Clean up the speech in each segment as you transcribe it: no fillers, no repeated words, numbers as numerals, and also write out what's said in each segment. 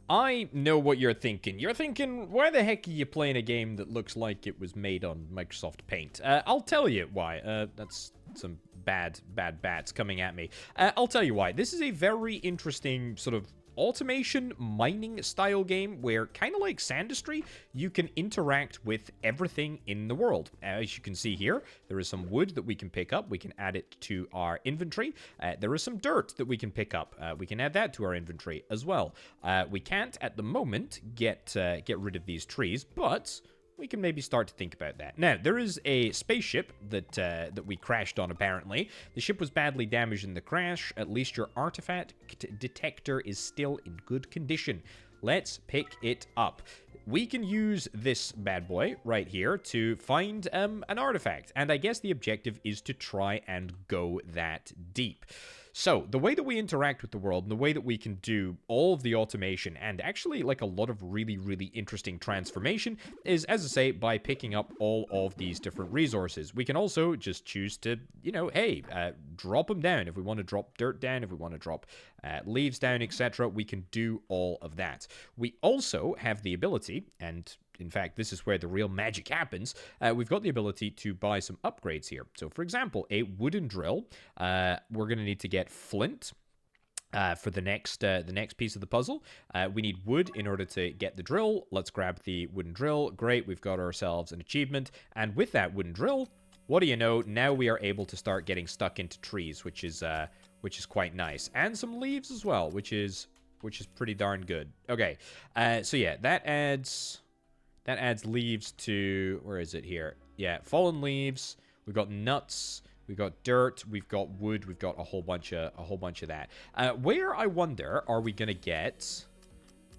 I know what you're thinking. You're thinking, why the heck are you playing a game that looks like it was made on Microsoft Paint? I'll tell you why. That's some bad bats coming at me. I'll tell you why. This is a very interesting sort of automation mining style game where, kind of like Sandustry, you can interact with everything in the world. As you can see here, there is some wood that we can pick up. We can add it to our inventory. There is some dirt that we can pick up. We can add that to our inventory as well. We can't at the moment get rid of these trees, but we can maybe start to think about that. Now, there is a spaceship that we crashed on, apparently. The ship was badly damaged in the crash. At least your artifact detector is still in good condition. Let's pick it up. We can use this bad boy right here to find an artifact. And I guess the objective is to try and go that deep. So, the way that we interact with the world and the way that we can do all of the automation and actually like a lot of really, really interesting transformation is, as I say, by picking up all of these different resources. We can also just choose to, you know, hey, drop them down. If we want to drop dirt down, if we want to drop leaves down, etc., we can do all of that. We also have the ability, and in fact, this is where the real magic happens. We've got the ability to buy some upgrades here. So, for example, a wooden drill. We're going to need to get flint for the next piece of the puzzle. We need wood in order to get the drill. Let's grab the wooden drill. Great, we've got ourselves an achievement. And with that wooden drill, what do you know? Now we are able to start getting stuck into trees, which is quite nice, and some leaves as well, which is pretty darn good. Okay, so yeah, that adds leaves to, where is it here? Yeah, fallen leaves. We've got nuts. We've got dirt. We've got wood. We've got a whole bunch of that. Where, I wonder, are we gonna get?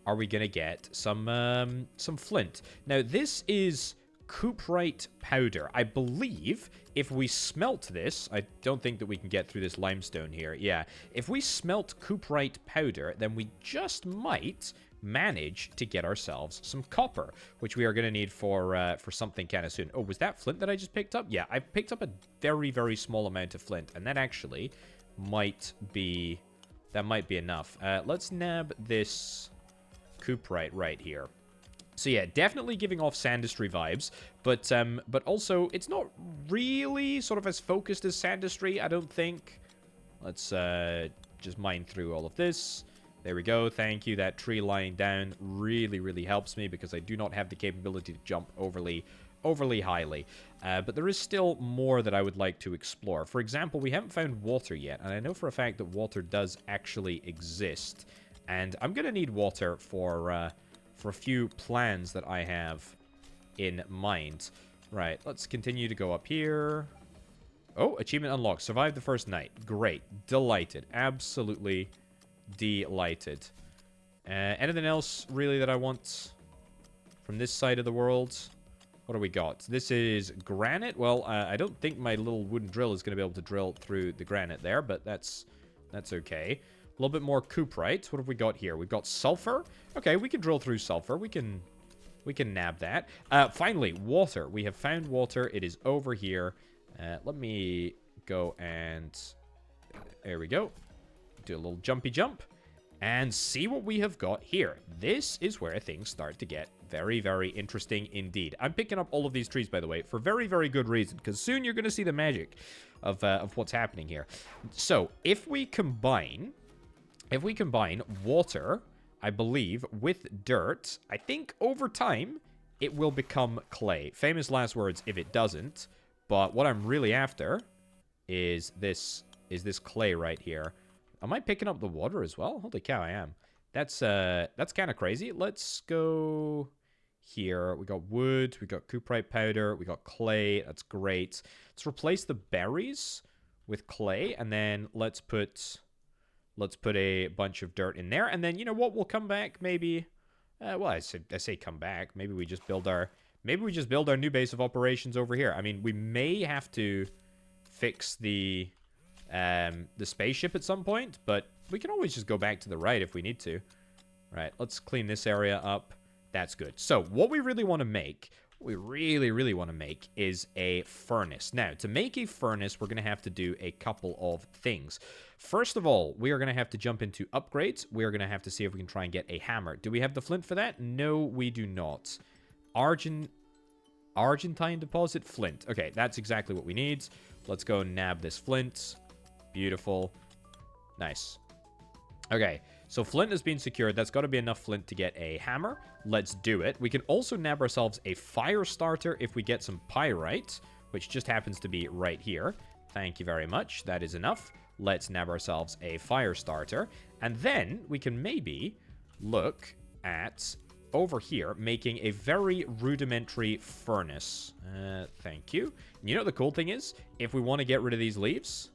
Are we gonna get some flint? Now this is cuprite powder. I believe if we smelt this, I don't think that we can get through this limestone here. Yeah, if we smelt cuprite powder, then we just might manage to get ourselves some copper, which we are going to need for something kind of soon. Oh, was that flint that I just picked up? Yeah, I picked up a very, very small amount of flint, and that actually might be enough. Let's nab this cuprite right here. So yeah, definitely giving off Sandustry vibes, but also it's not really sort of as focused as Sandustry, I don't think. Let's just mine through all of this. There we go. Thank you. That tree lying down really, really helps me because I do not have the capability to jump overly highly. But there is still more that I would like to explore. For example, we haven't found water yet, and I know for a fact that water does actually exist. And I'm going to need water for a few plans that I have in mind. Right, let's continue to go up here. Oh, achievement unlocked. Survived the first night. Great. Delighted. Absolutely delighted. Anything else really that I want from this side of the world? What do we got? This is granite. Well, I don't think my little wooden drill is going to be able to drill through the granite there, but that's okay. A little bit more cuprite. What have we got here? We've got sulfur. Okay, we can drill through sulfur. We can nab that. Finally, water. We have found water. It is over here. Let me go and there we go. Do a little jumpy jump and see what we have got here. This is where things start to get very, very interesting indeed. I'm picking up all of these trees, by the way, for very, very good reason, because soon you're going to see the magic of what's happening here. So if we combine water, I believe, with dirt, I think over time it will become clay. Famous last words if it doesn't. But what I'm really after is this clay right here. Am I picking up the water as well? Holy cow, I am. That's kind of crazy. Let's go here. We got wood, we got cuprite powder, we got clay. That's great. Let's replace the berries with clay, and then let's put a bunch of dirt in there. And then, you know what? We'll come back maybe. Well, I say come back. Maybe we just build our new base of operations over here. I mean, we may have to fix the spaceship at some point, but we can always just go back to the right if we need to. Right, let's clean this area up. That's good. So what we really want to make, what we really, really want to make is a furnace. Now, to make a furnace, we're going to have to do a couple of things. First of all, we are going to have to jump into upgrades. We are going to have to see if we can try and get a hammer. Do we have the flint for that? No, we do not. Argentine deposit, flint. Okay, that's exactly what we need. Let's go nab this flint. Beautiful. Nice. Okay, so flint has been secured. That's got to be enough flint to get a hammer. Let's do it. We can also nab ourselves a fire starter if we get some pyrite, which just happens to be right here. Thank you very much. That is enough. Let's nab ourselves a fire starter. And then we can maybe look at over here making a very rudimentary furnace. Thank you. You know what the cool thing is? If we want to get rid of these leaves...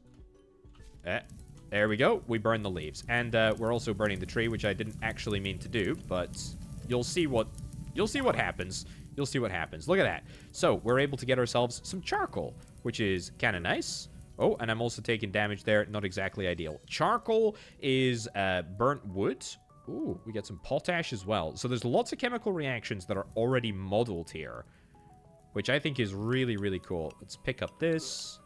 there we go. We burn the leaves. And we're also burning the tree, which I didn't actually mean to do, but you'll see what happens. You'll see what happens. Look at that. So we're able to get ourselves some charcoal, which is kind of nice. Oh, and I'm also taking damage there. Not exactly ideal. Charcoal is burnt wood. Ooh, we get some potash as well. So there's lots of chemical reactions that are already modeled here, which I think is really, really cool. Let's pick up this.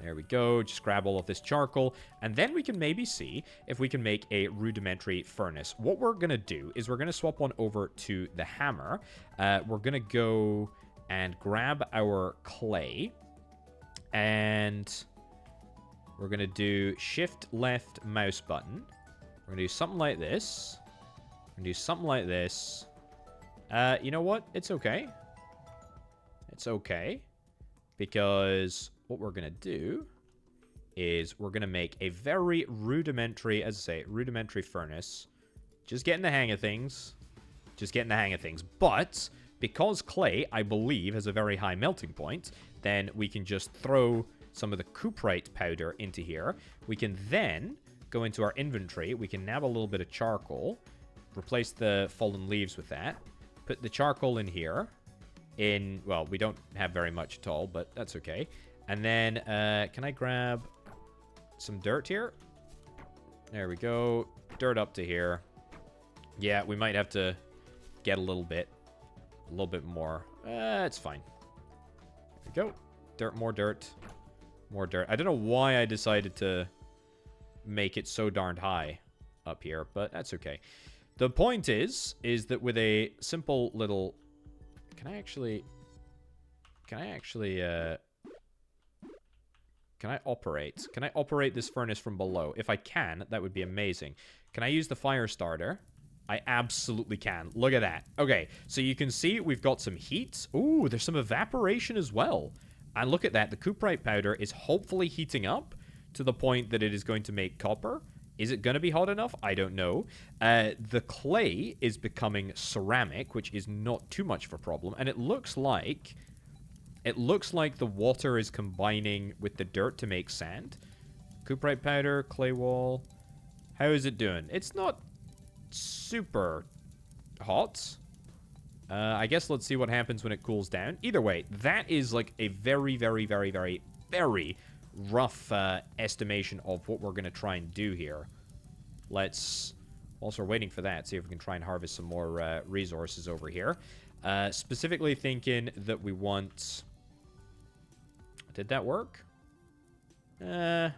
There we go. Just grab all of this charcoal. And then we can maybe see if we can make a rudimentary furnace. What we're going to do is we're going to swap one over to the hammer. We're going to go and grab our clay. And we're going to do shift left mouse button. We're going to do something like this. We're going to do something like this. You know what? It's okay. It's okay. Because what we're going to do is we're going to make a very rudimentary, as I say, rudimentary furnace. Just getting the hang of things. Just getting the hang of things. But because clay, I believe, has a very high melting point, then we can just throw some of the cuprite powder into here. We can then go into our inventory. We can nab a little bit of charcoal. Replace the fallen leaves with that. Put the charcoal in here. Well, we don't have very much at all, but that's okay. And then, can I grab some dirt here? There we go. Dirt up to here. Yeah, we might have to get a little bit more. It's fine. There we go. Dirt, more dirt. More dirt. I don't know why I decided to make it so darned high up here, but that's okay. The point is that with a simple little... Can I operate? Can I operate this furnace from below? If I can, that would be amazing. Can I use the fire starter? I absolutely can. Look at that. Okay, so you can see we've got some heat. Ooh, there's some evaporation as well. And look at that. The cuprite powder is hopefully heating up to the point that it is going to make copper. Is it going to be hot enough? I don't know. The clay is becoming ceramic, which is not too much of a problem. And it looks like the water is combining with the dirt to make sand. Cuprite powder, clay wall. How is it doing? It's not super hot. I guess let's see what happens when it cools down. Either way, that is like a very, very, very, very, very rough estimation of what we're going to try and do here. Let's, whilst we're waiting for that, see if we can try and harvest some more resources over here. Specifically thinking that we want... Did that work? Not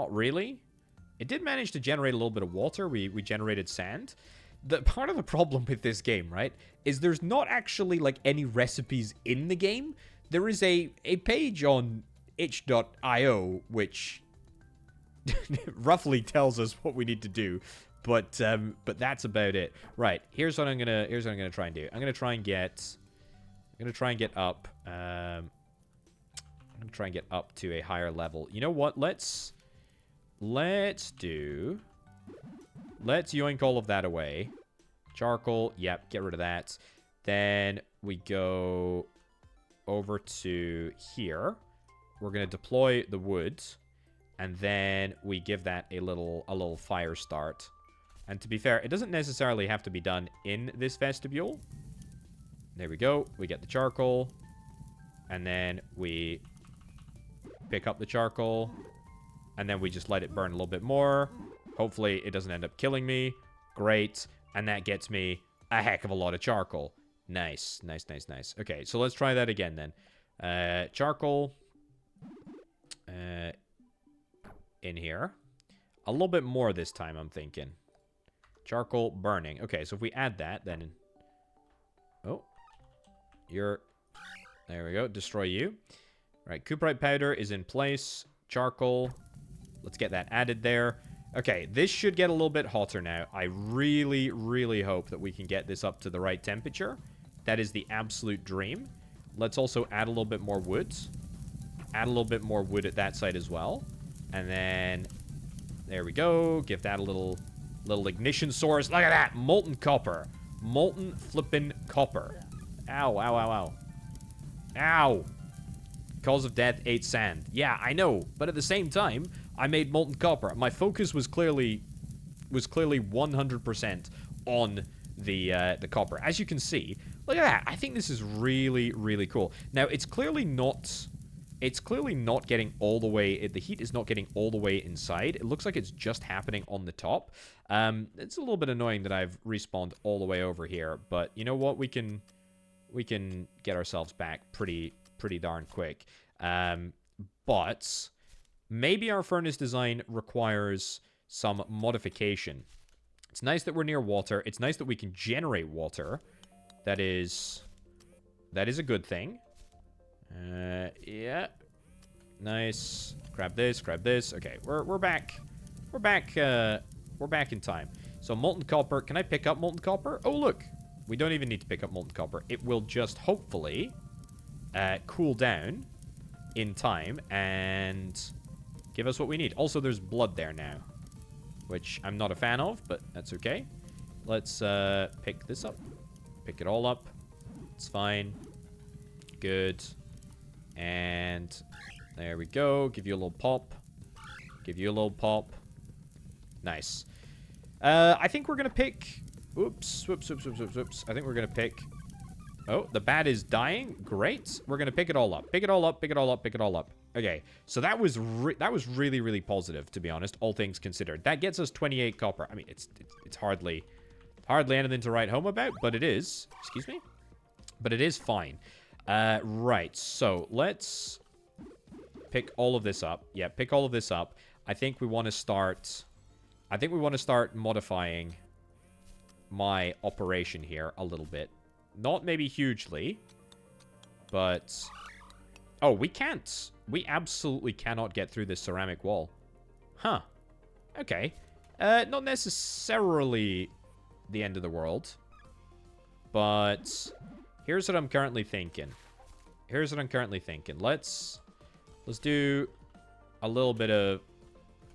really. It did manage to generate a little bit of water. We generated sand. The part of the problem with this game, right, is there's not actually, like, any recipes in the game. There is a page on itch.io which roughly tells us what we need to do, but that's about it. Right, here's what I'm gonna try and do. I'm gonna try and get up. I'm gonna try and get up to a higher level. You know what? Let's yoink all of that away. Charcoal, yep, get rid of that. Then we go over to here. We're going to deploy the wood. And then we give that a little fire start. And to be fair, it doesn't necessarily have to be done in this vestibule. There we go. We get the charcoal. And then we pick up the charcoal. And then we just let it burn a little bit more. Hopefully it doesn't end up killing me. Great. And that gets me a heck of a lot of charcoal. Nice, nice, nice, nice. Okay, so let's try that again then. Charcoal. In here. A little bit more this time, I'm thinking. Charcoal burning. Okay, so if we add that, then... Oh. You're... There we go. Destroy you. Right, cuprite powder is in place. Charcoal. Let's get that added there. Okay, this should get a little bit hotter now. I really, really hope that we can get this up to the right temperature. That is the absolute dream. Let's also add a little bit more wood. Add a little bit more wood at that side as well. And then... There we go. Give that a little ignition source. Look at that. Molten copper. Molten flippin' copper. Ow, ow, ow, ow. Ow. Cause of death, 8 sand. Yeah, I know. But at the same time, I made molten copper. My focus was clearly 100% on the copper. As you can see, look at that. I think this is really, really cool. Now, it's clearly not getting all the way... The heat is not getting all the way inside. It looks like it's just happening on the top. It's a little bit annoying that I've respawned all the way over here. But you know what? We can get ourselves back pretty darn quick. But maybe our furnace design requires some modification. It's nice that we're near water. It's nice that we can generate water. That is a good thing. Yeah. Nice. Grab this, grab this. Okay, we're back. We're back in time. So molten copper. Can I pick up molten copper? Oh, look. We don't even need to pick up molten copper. It will just hopefully cool down in time and give us what we need. Also, there's blood there now, which I'm not a fan of, but that's okay. Let's pick this up. Pick it all up. It's fine. Good. And there we go. Give you a little pop. Give you a little pop. Nice. I think we're going to pick... Oops. Whoops. I think we're going to pick... Oh, the bat is dying. Great. We're going to pick it all up. Pick it all up. Pick it all up. Pick it all up. Okay. So that was really, really positive, to be honest, all things considered. That gets us 28 copper. I mean, it's hardly anything to write home about, but it is. Excuse me? But it is fine. Right. So let's pick all of this up. Yeah, pick all of this up. I think we want to start modifying my operation here a little bit. Not maybe hugely, but... Oh, we can't. We absolutely cannot get through this ceramic wall. Huh. Okay. Not necessarily the end of the world. But here's what I'm currently thinking. Let's do a little bit of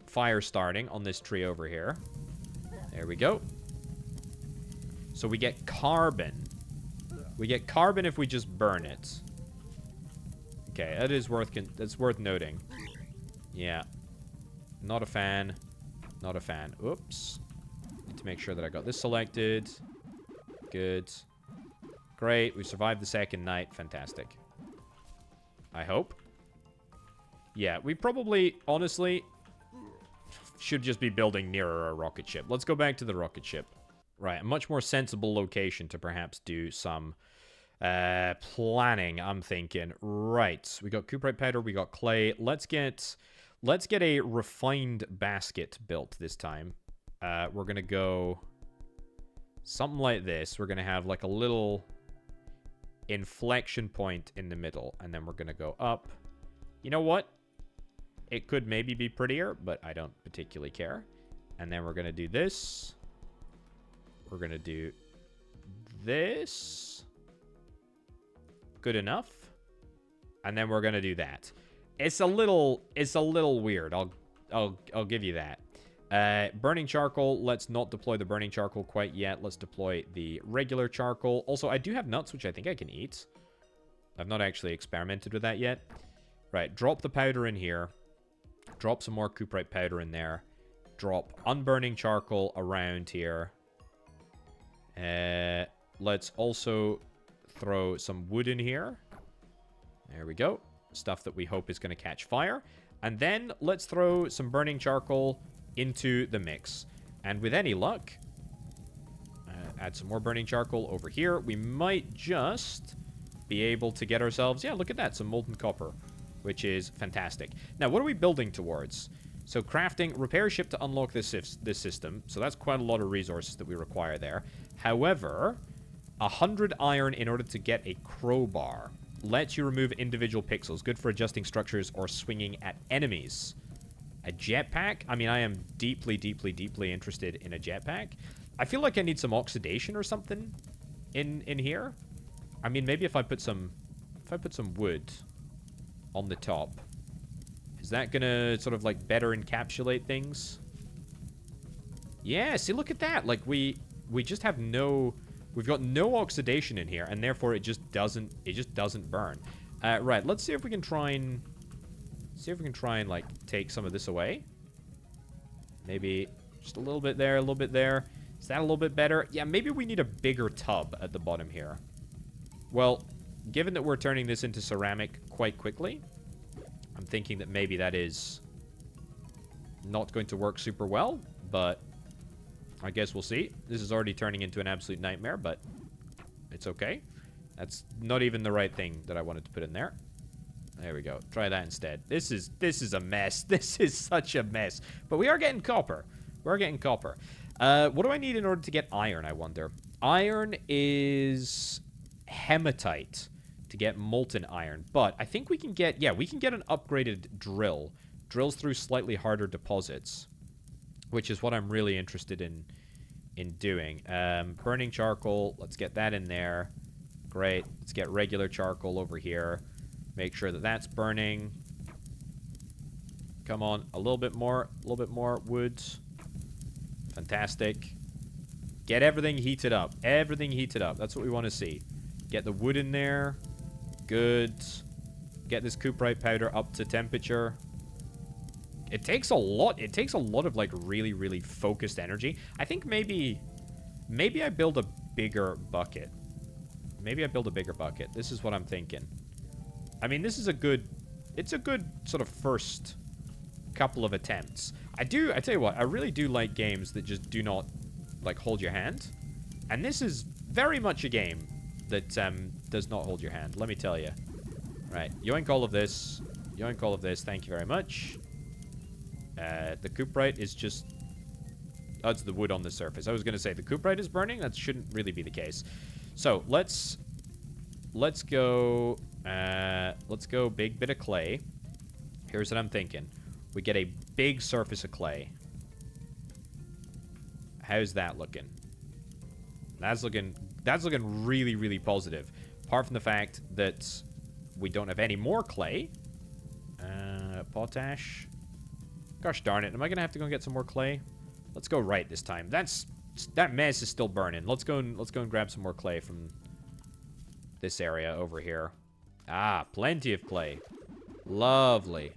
fire starting on this tree over here. There we go. So we get carbon. We get carbon if we just burn it. Okay, that's worth noting. Yeah. Not a fan. Not a fan. Oops. Need to make sure that I got this selected. Good. Great. We survived the second night. Fantastic. I hope. Yeah, we probably, honestly, should just be building nearer a rocket ship. Let's go back to the rocket ship. Right, a much more sensible location to perhaps do some planning, I'm thinking. Right, we got cuprite powder, we got clay. Let's get a refined basket built this time. We're gonna go something like this. We're gonna have like a little inflection point in the middle, and then we're gonna go up. You know what? It could maybe be prettier, but I don't particularly care. And then we're gonna do this. We're going to do this. Good enough. And then we're going to do that. It's a little weird. I'll give you that. Burning charcoal. Let's not deploy the burning charcoal quite yet. Let's deploy the regular charcoal. Also, I do have nuts, which I think I can eat. I've not actually experimented with that yet. Right. Drop the powder in here. Drop some more cuprite powder in there. Drop unburning charcoal around here. Let's also throw some wood in here. There we go. Stuff that we hope is going to catch fire. And then let's throw some burning charcoal into the mix. And with any luck, Add some more burning charcoal over here. We might just be able to get ourselves... Yeah, look at that. Some molten copper, which is fantastic. Now, what are we building towards? So, crafting, repair ship to unlock this system. So, that's quite a lot of resources that we require there. However, 100 iron in order to get a crowbar. Lets you remove individual pixels. Good for adjusting structures or swinging at enemies. A jetpack? I mean, I am deeply, deeply, deeply interested in a jetpack. I feel like I need some oxidation or something in here. I mean, maybe if I put some wood on the top, is that gonna sort of like better encapsulate things? Yeah, see, look at that. Like we just have no, we've got no oxidation in here, and therefore it just doesn't burn. Right, let's see if we can try and like take some of this away. Maybe just a little bit there, a little bit there. Is that a little bit better? Yeah, maybe we need a bigger tub at the bottom here. Well, given that we're turning this into ceramic quite quickly, I'm thinking that maybe that is not going to work super well, but I guess we'll see. This is already turning into an absolute nightmare, but it's okay. That's not even the right thing that I wanted to put in there. There we go. Try that instead. This is a mess. This is such a mess. But we are getting copper. We're getting copper. What do I need in order to get iron, I wonder? Iron is hematite to get molten iron. But I think we can get... Yeah, we can get an upgraded drill. Drills through slightly harder deposits, which is what I'm really interested in doing. Burning charcoal. Let's get that in there. Great. Let's get regular charcoal over here. Make sure that that's burning. Come on. A little bit more. A little bit more wood. Fantastic. Get everything heated up. Everything heated up. That's what we want to see. Get the wood in there. Good. Get this cuprite powder up to temperature. It takes a lot. It takes a lot of, like, really, really focused energy. I think maybe I build a bigger bucket. Maybe I build a bigger bucket. This is what I'm thinking. I mean, this is a good... It's a good sort of first couple of attempts. I tell you what, I really do like games that just do not, like, hold your hand. And this is very much a game that does not hold your hand, let me tell you. Right, yoink all of this. Yoink all of this, thank you very much. The cuprite is just... Oh, it's the wood on the surface. I was going to say, the cuprite is burning? That shouldn't really be the case. So, let's go... let's go big bit of clay. Here's what I'm thinking. We get a big surface of clay. How's that looking? That's looking really, really positive. Apart from the fact that we don't have any more clay. Potash. Gosh darn it. Am I going to have to go and get some more clay? Let's go right this time. That mess is still burning. Let's go and grab some more clay from this area over here. Ah, plenty of clay. Lovely.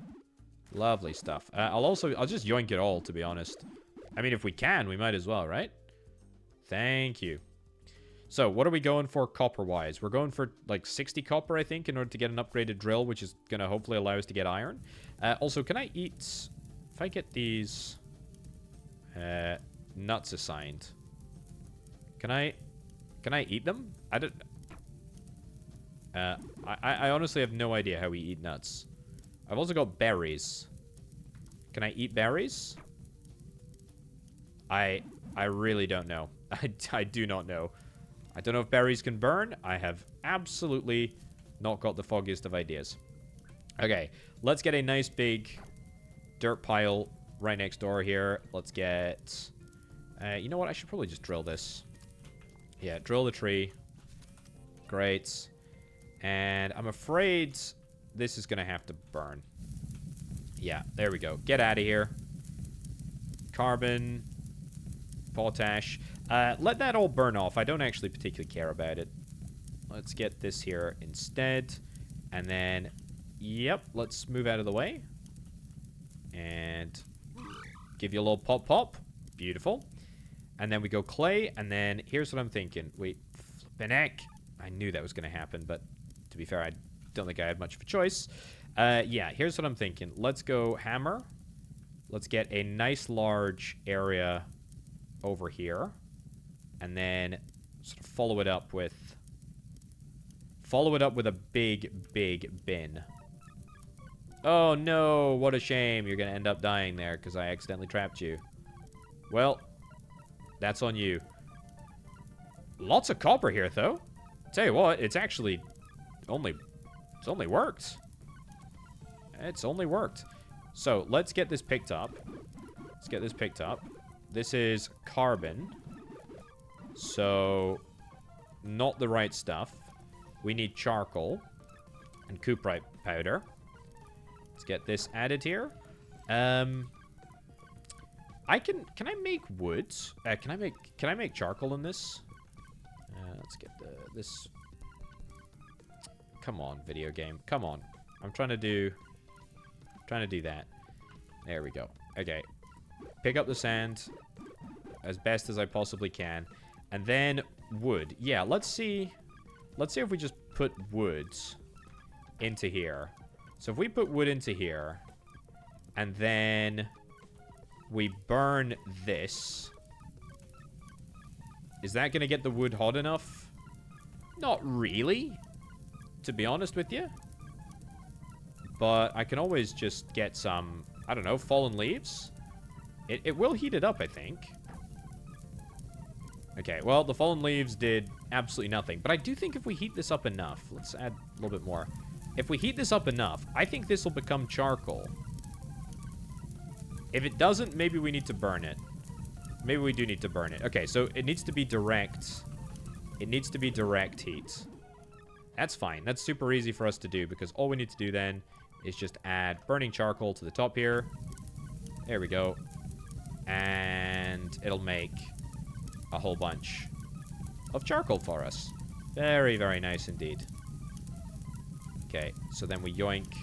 Lovely stuff. I'll just yoink it all, to be honest. I mean, if we can, we might as well, right? Thank you. So, what are we going for copper-wise? We're going for, like, 60 copper, I think, in order to get an upgraded drill, which is going to hopefully allow us to get iron. Also, can I eat... If I get these... nuts assigned. Can I eat them? I don't... I honestly have no idea how we eat nuts. I've also got berries. Can I eat berries? I really don't know. I do not know. I don't know if berries can burn. I have absolutely not got the foggiest of ideas. Okay, let's get a nice big dirt pile right next door here. Let's get... you know what? I should probably just drill this. Yeah, drill the tree. Great. And I'm afraid this is going to have to burn. Yeah, there we go. Get out of here. Carbon. Potash. Let that all burn off. I don't actually particularly care about it. Let's get this here instead. And then, yep, let's move out of the way. And give you a little pop pop. Beautiful. And then we go clay. And then here's what I'm thinking. Wait, flippin' heck. I knew that was going to happen, but to be fair, I don't think I had much of a choice. Yeah, here's what I'm thinking. Let's go hammer. Let's get a nice large area over here. And then sort of follow it up with a big, big bin. Oh no, what a shame. You're gonna end up dying there because I accidentally trapped you. Well, that's on you. Lots of copper here, though. Tell you what, it's actually only worked. It's only worked. So, let's get this picked up. Let's get this picked up. This is carbon. So, not the right stuff. We need charcoal and cuprite powder. Let's get this added here. Can I make wood? Can I make charcoal in this? Let's get this. Come on, video game. Come on. I'm trying to do that. There we go. Okay. Pick up the sand as best as I possibly can. And then wood. Yeah, let's see if we just put wood into here. So if we put wood into here, and then we burn this, is that going to get the wood hot enough? Not really, to be honest with you. But I can always just get some, I don't know, fallen leaves. It will heat it up, I think. Okay, well, the fallen leaves did absolutely nothing. But I do think if we heat this up enough, let's add a little bit more. If we heat this up enough, I think this will become charcoal. If it doesn't, maybe we need to burn it. Maybe we do need to burn it. Okay, so it needs to be direct. It needs to be direct heat. That's fine. That's super easy for us to do because all we need to do then is just add burning charcoal to the top here. There we go. And it'll make a whole bunch of charcoal for us. Very, very nice indeed. Okay, so then we yoink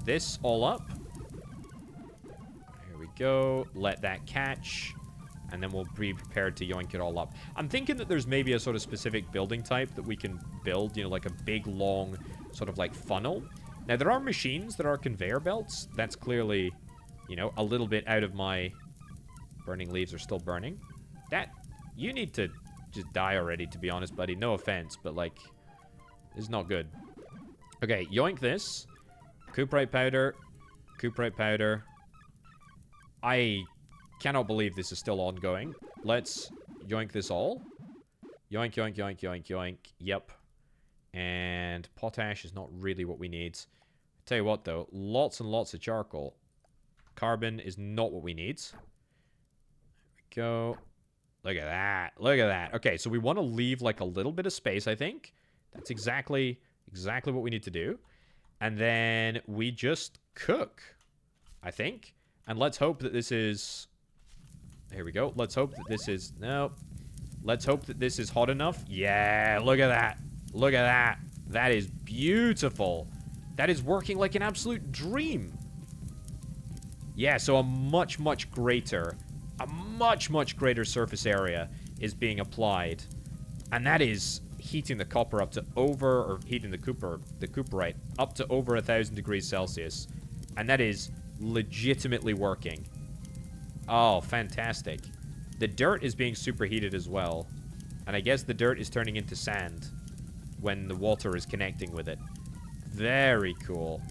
this all up. Here we go. Let that catch. And then we'll be prepared to yoink it all up. I'm thinking that there's maybe a sort of specific building type that we can build, you know, like a big, long, sort of like funnel. Now, there are machines that are conveyor belts. That's clearly, you know, a little bit out of my... Burning leaves are still burning. That... You need to just die already, to be honest, buddy. No offense, but, like... This is not good. Okay, yoink this. Cuprite powder. Cuprite powder. I cannot believe this is still ongoing. Let's yoink this all. Yoink, yoink, yoink, yoink, yoink. Yep. And potash is not really what we need. Tell you what, though. Lots and lots of charcoal. Carbon is not what we need. There we go. Look at that. Look at that. Okay, so we want to leave, like, a little bit of space, I think. That's exactly what we need to do. And then we just cook, I think. And let's hope that this is... Here we go. Let's hope that this is... No. Let's hope that this is hot enough. Yeah, look at that. Look at that. That is beautiful. That is working like an absolute dream. Yeah, so a much, much greater surface area is being applied. And that is heating the copper up to over, or heating the cuprite up to over 1,000 degrees Celsius. And that is legitimately working. Oh, fantastic. The dirt is being superheated as well. And I guess the dirt is turning into sand when the water is connecting with it. Very cool.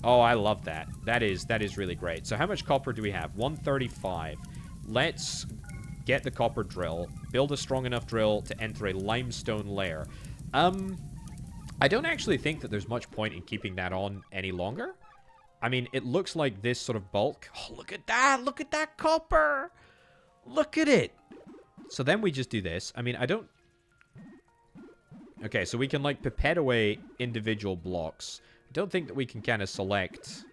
Oh, I love that. That is really great. So how much copper do we have? 135. Let's get the copper drill. Build a strong enough drill to enter a limestone layer. I don't actually think that there's much point in keeping that on any longer. I mean, it looks like this sort of bulk. Oh, look at that. Look at that copper. Look at it. So then we just do this. I mean, I don't... Okay, so we can, like, pipette away individual blocks. I don't think that we can kind of select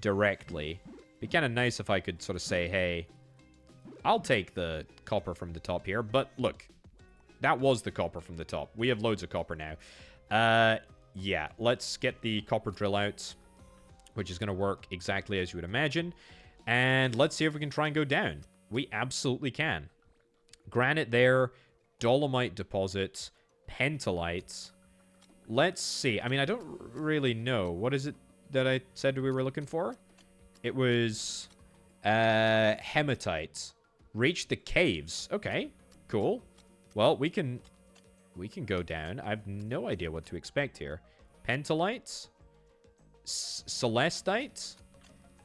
directly. It'd be kind of nice if I could sort of say, hey, I'll take the copper from the top here. But, look, that was the copper from the top. We have loads of copper now. Yeah, let's get the copper drill out, which is going to work exactly as you would imagine. And let's see if we can try and go down. We absolutely can. Granite there, dolomite deposits, pentalites. Let's see. I mean, I don't really know. What is it that I said we were looking for? It was hematite. Reach the caves. Okay. Cool. Well, we can go down. I have no idea what to expect here. Pentalites? Celestites?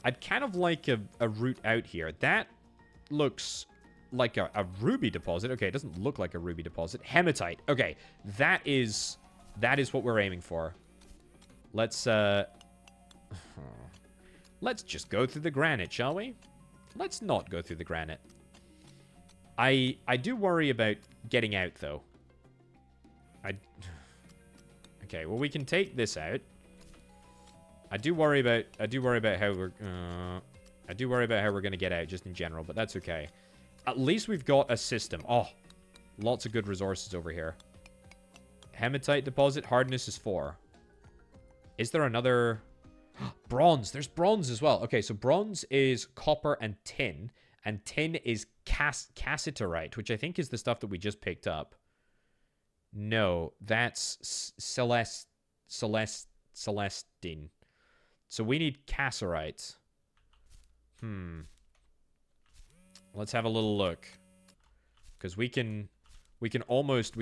I'd kind of like a route out here. That looks like a ruby deposit. Okay, it doesn't look like a ruby deposit. Hematite. Okay, that is what we're aiming for. Let's just go through the granite, shall we? Let's not go through the granite. I do worry about getting out, though. Okay, well, we can take this out. I do worry about how we're gonna get out just in general, but that's okay. At least we've got a system. Oh, lots of good resources over here. Hematite deposit, hardness is 4. Is there another bronze? There's bronze as well. Okay, so bronze is copper and tin is cassiterite, which I think is the stuff that we just picked up. No, that's celestine. So we need cassiterite. Let's have a little look, because we can almost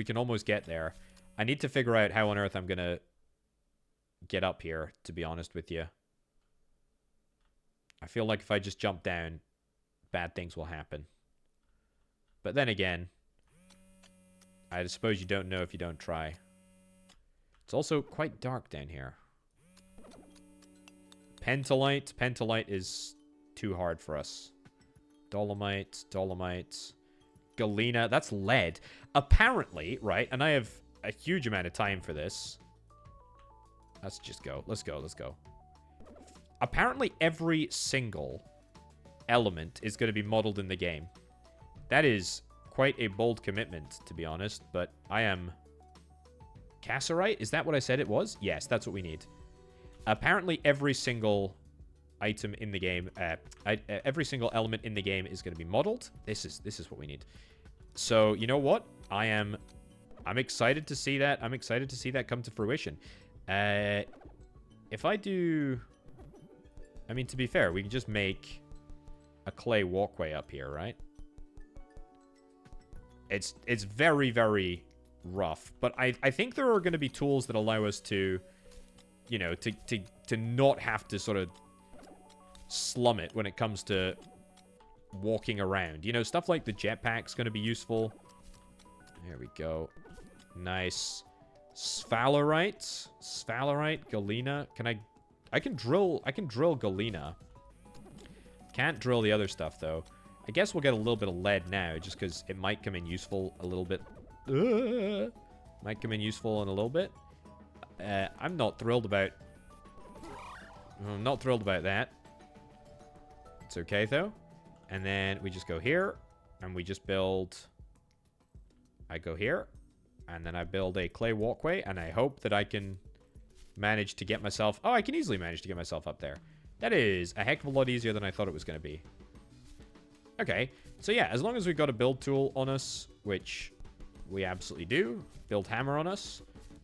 get there. I need to figure out how on earth I'm gonna get up here, to be honest with you. I feel like if I just jump down, bad things will happen. But then again, I suppose you don't know if you don't try. It's also quite dark down here. Pentalite. Pentalite is too hard for us. Dolomite. Galena. That's lead. Apparently, right, and I have a huge amount of time for this. Let's just go. Let's go. Apparently, every single element is going to be modeled in the game. That is quite a bold commitment, to be honest, but I am... Cassiterite? Is that what I said it was? Yes, that's what we need. Apparently, every single item in the game, every single element in the game is going to be modeled. This is what we need. So, you know what? I'm excited to see that. I'm excited to see that come to fruition. If I do... I mean, to be fair, we can just make a clay walkway up here, right? It's very, very rough. But I think there are going to be tools that allow us to... You know, to not have to sort of slum it when it comes to walking around. You know, stuff like the jetpack's going to be useful. There we go. Nice. Sphalerite, galena. I can drill galena. Can't drill the other stuff, though. I guess we'll get a little bit of lead now, just because it might come in useful a little bit. Might come in useful in a little bit. I'm not thrilled about... I'm not thrilled about that. It's okay, though. And then we just go here. And we just build... I go here. And then I build a clay walkway. And I hope that I can manage to get myself... Oh, I can easily manage to get myself up there. That is a heck of a lot easier than I thought it was going to be. Okay. So yeah, as long as we've got a build tool on us, which we absolutely do. Build hammer on us.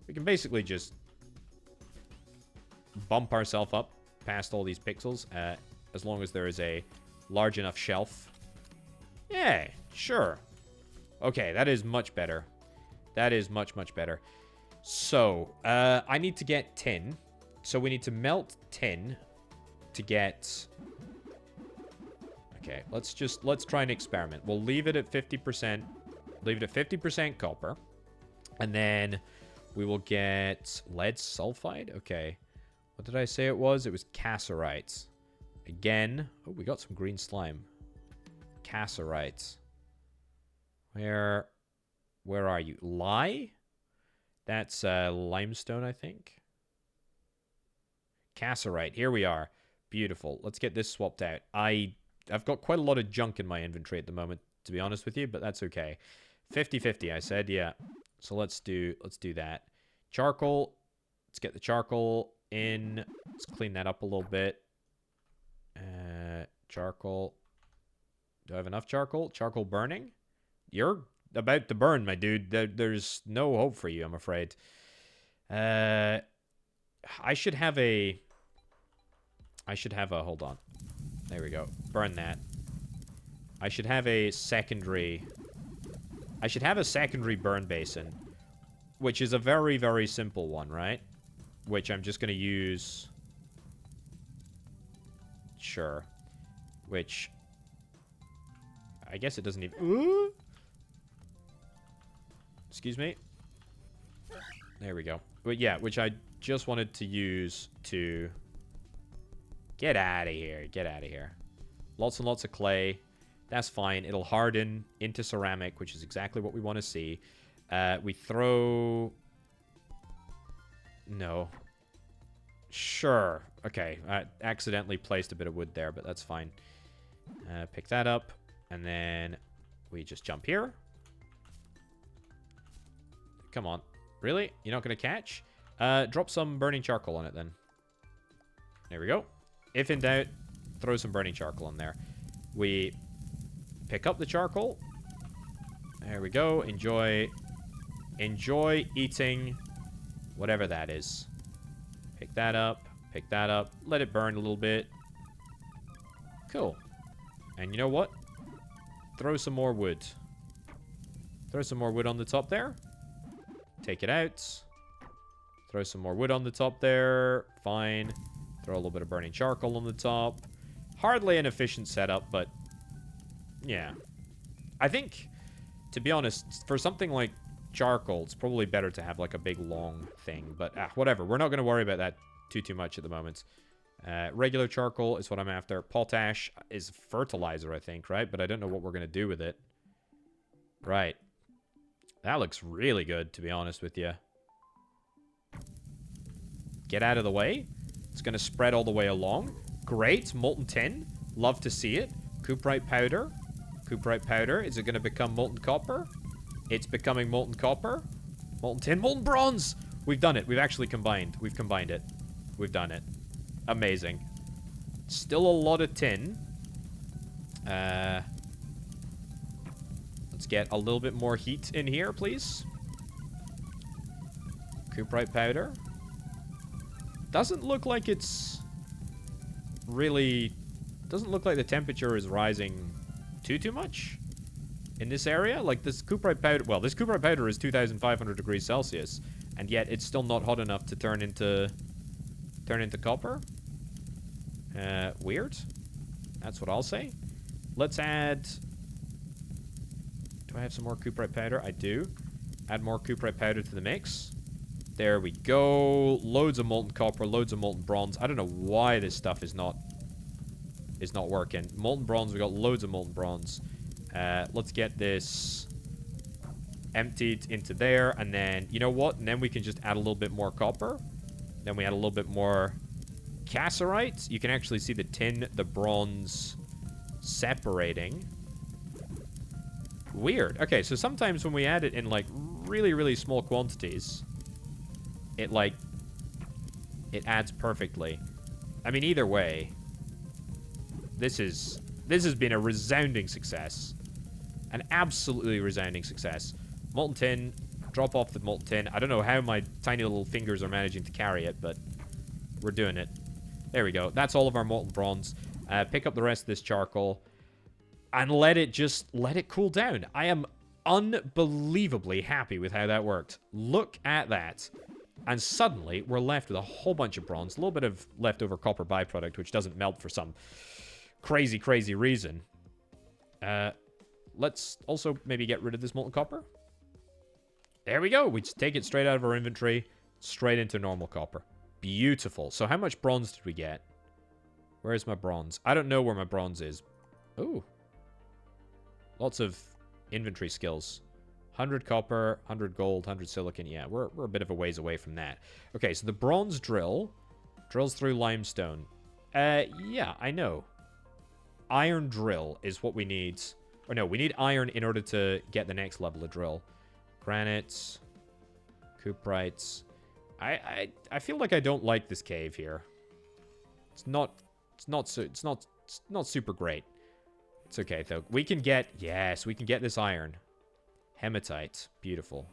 We can basically just... bump ourselves up past all these pixels, as long as there is a large enough shelf. Yeah, sure. Okay, that is much better. That is much, much better. So, I need to get tin. So we need to melt tin to get... Okay, let's try an experiment. We'll leave it at 50%. Leave it at 50% copper. And then we will get lead sulfide. Okay. What did I say it was? It was cassiterite. Again. Oh, we got some green slime. Cassiterite. Where are you? Lye? That's limestone, I think. Cassiterite. Here we are. Beautiful. Let's get this swapped out. I've got quite a lot of junk in my inventory at the moment, to be honest with you, but that's okay. 50-50, I said, yeah. So let's do that. Charcoal. Let's get the charcoal in. Let's clean that up a little bit. Charcoal. Do I have enough charcoal? Charcoal burning? You're about to burn, my dude. There's no hope for you, I'm afraid. I should have a... Hold on. There we go. Burn that. I should have a secondary I should have a secondary burn basin, which is a very, very simple one, right? Which I'm just going to use... Sure. Which... I guess it doesn't even... Ooh! Excuse me. There we go. But yeah, which I just wanted to use to... Get out of here. Get out of here. Lots and lots of clay. That's fine. It'll harden into ceramic, which is exactly what we want to see. We throw... No. Sure. Okay. I accidentally placed a bit of wood there, but that's fine. Pick that up. And then we just jump here. Come on. Really? You're not going to catch? Drop some burning charcoal on it then. There we go. If in doubt, throw some burning charcoal in there. We pick up the charcoal. There we go. Enjoy eating whatever that is. Pick that up. Pick that up. Let it burn a little bit. Cool. And you know what? Throw some more wood. Throw some more wood on the top there. Take it out. Throw some more wood on the top there. Fine. Throw a little bit of burning charcoal on the top. Hardly an efficient setup, but yeah. I think, to be honest, for something like charcoal, it's probably better to have like a big long thing. But whatever. We're not going to worry about that too much at the moment. Regular charcoal is what I'm after. Potash is fertilizer, I think, right? But I don't know what we're going to do with it. Right. That looks really good, to be honest with you. Get out of the way. It's going to spread all the way along. Great. Molten tin. Love to see it. Cuprite powder. Cuprite powder. Is it going to become molten copper? It's becoming molten copper. Molten tin. Molten bronze. We've done it. We've actually combined. We've combined it. We've done it. Amazing. Still a lot of tin. Let's get a little bit more heat in here, please. Cuprite powder. Doesn't look like it's really... Doesn't look like the temperature is rising too much in this area. Like this cuprite powder... Well, this cuprite powder is 2,500 degrees Celsius. And yet it's still not hot enough to turn into copper. Weird. That's what I'll say. Let's add... Do I have some more cuprite powder? I do. Add more cuprite powder to the mix. There we go. Loads of molten copper, loads of molten bronze. I don't know why this stuff is not working. Molten bronze, we got loads of molten bronze. Let's get this emptied into there, and then, you know what? And then we can just add a little bit more copper. Then we add a little bit more cassiterite. You can actually see the tin, the bronze separating. Weird. Okay, so sometimes when we add it in, like, really small quantities, it adds perfectly. I mean, either way, this has been a resounding success. An absolutely resounding success. Molten tin. Drop off the molten tin. I don't know how my tiny little fingers are managing to carry it, but we're doing it. There we go. That's all of our molten bronze. Pick up the rest of this charcoal and let it cool down. I am unbelievably happy with how that worked. Look at that. And suddenly, we're left with a whole bunch of bronze. A little bit of leftover copper byproduct, which doesn't melt for some crazy reason. Let's also maybe get rid of this molten copper. There we go. We just take it straight out of our inventory, straight into normal copper. Beautiful. So how much bronze did we get? Where's my bronze? I don't know where my bronze is. Ooh. Lots of inventory skills. 100 copper, 100 gold, 100 silicon. Yeah, we're a bit of a ways away from that. Okay, so the bronze drill drills through limestone. Yeah, I know. Iron drill is what we need. Or no, we need iron in order to get the next level of drill. Granites, cuprites. I feel like I don't like this cave here. It's not super great. It's okay though. We can get this iron. Hematite. Beautiful.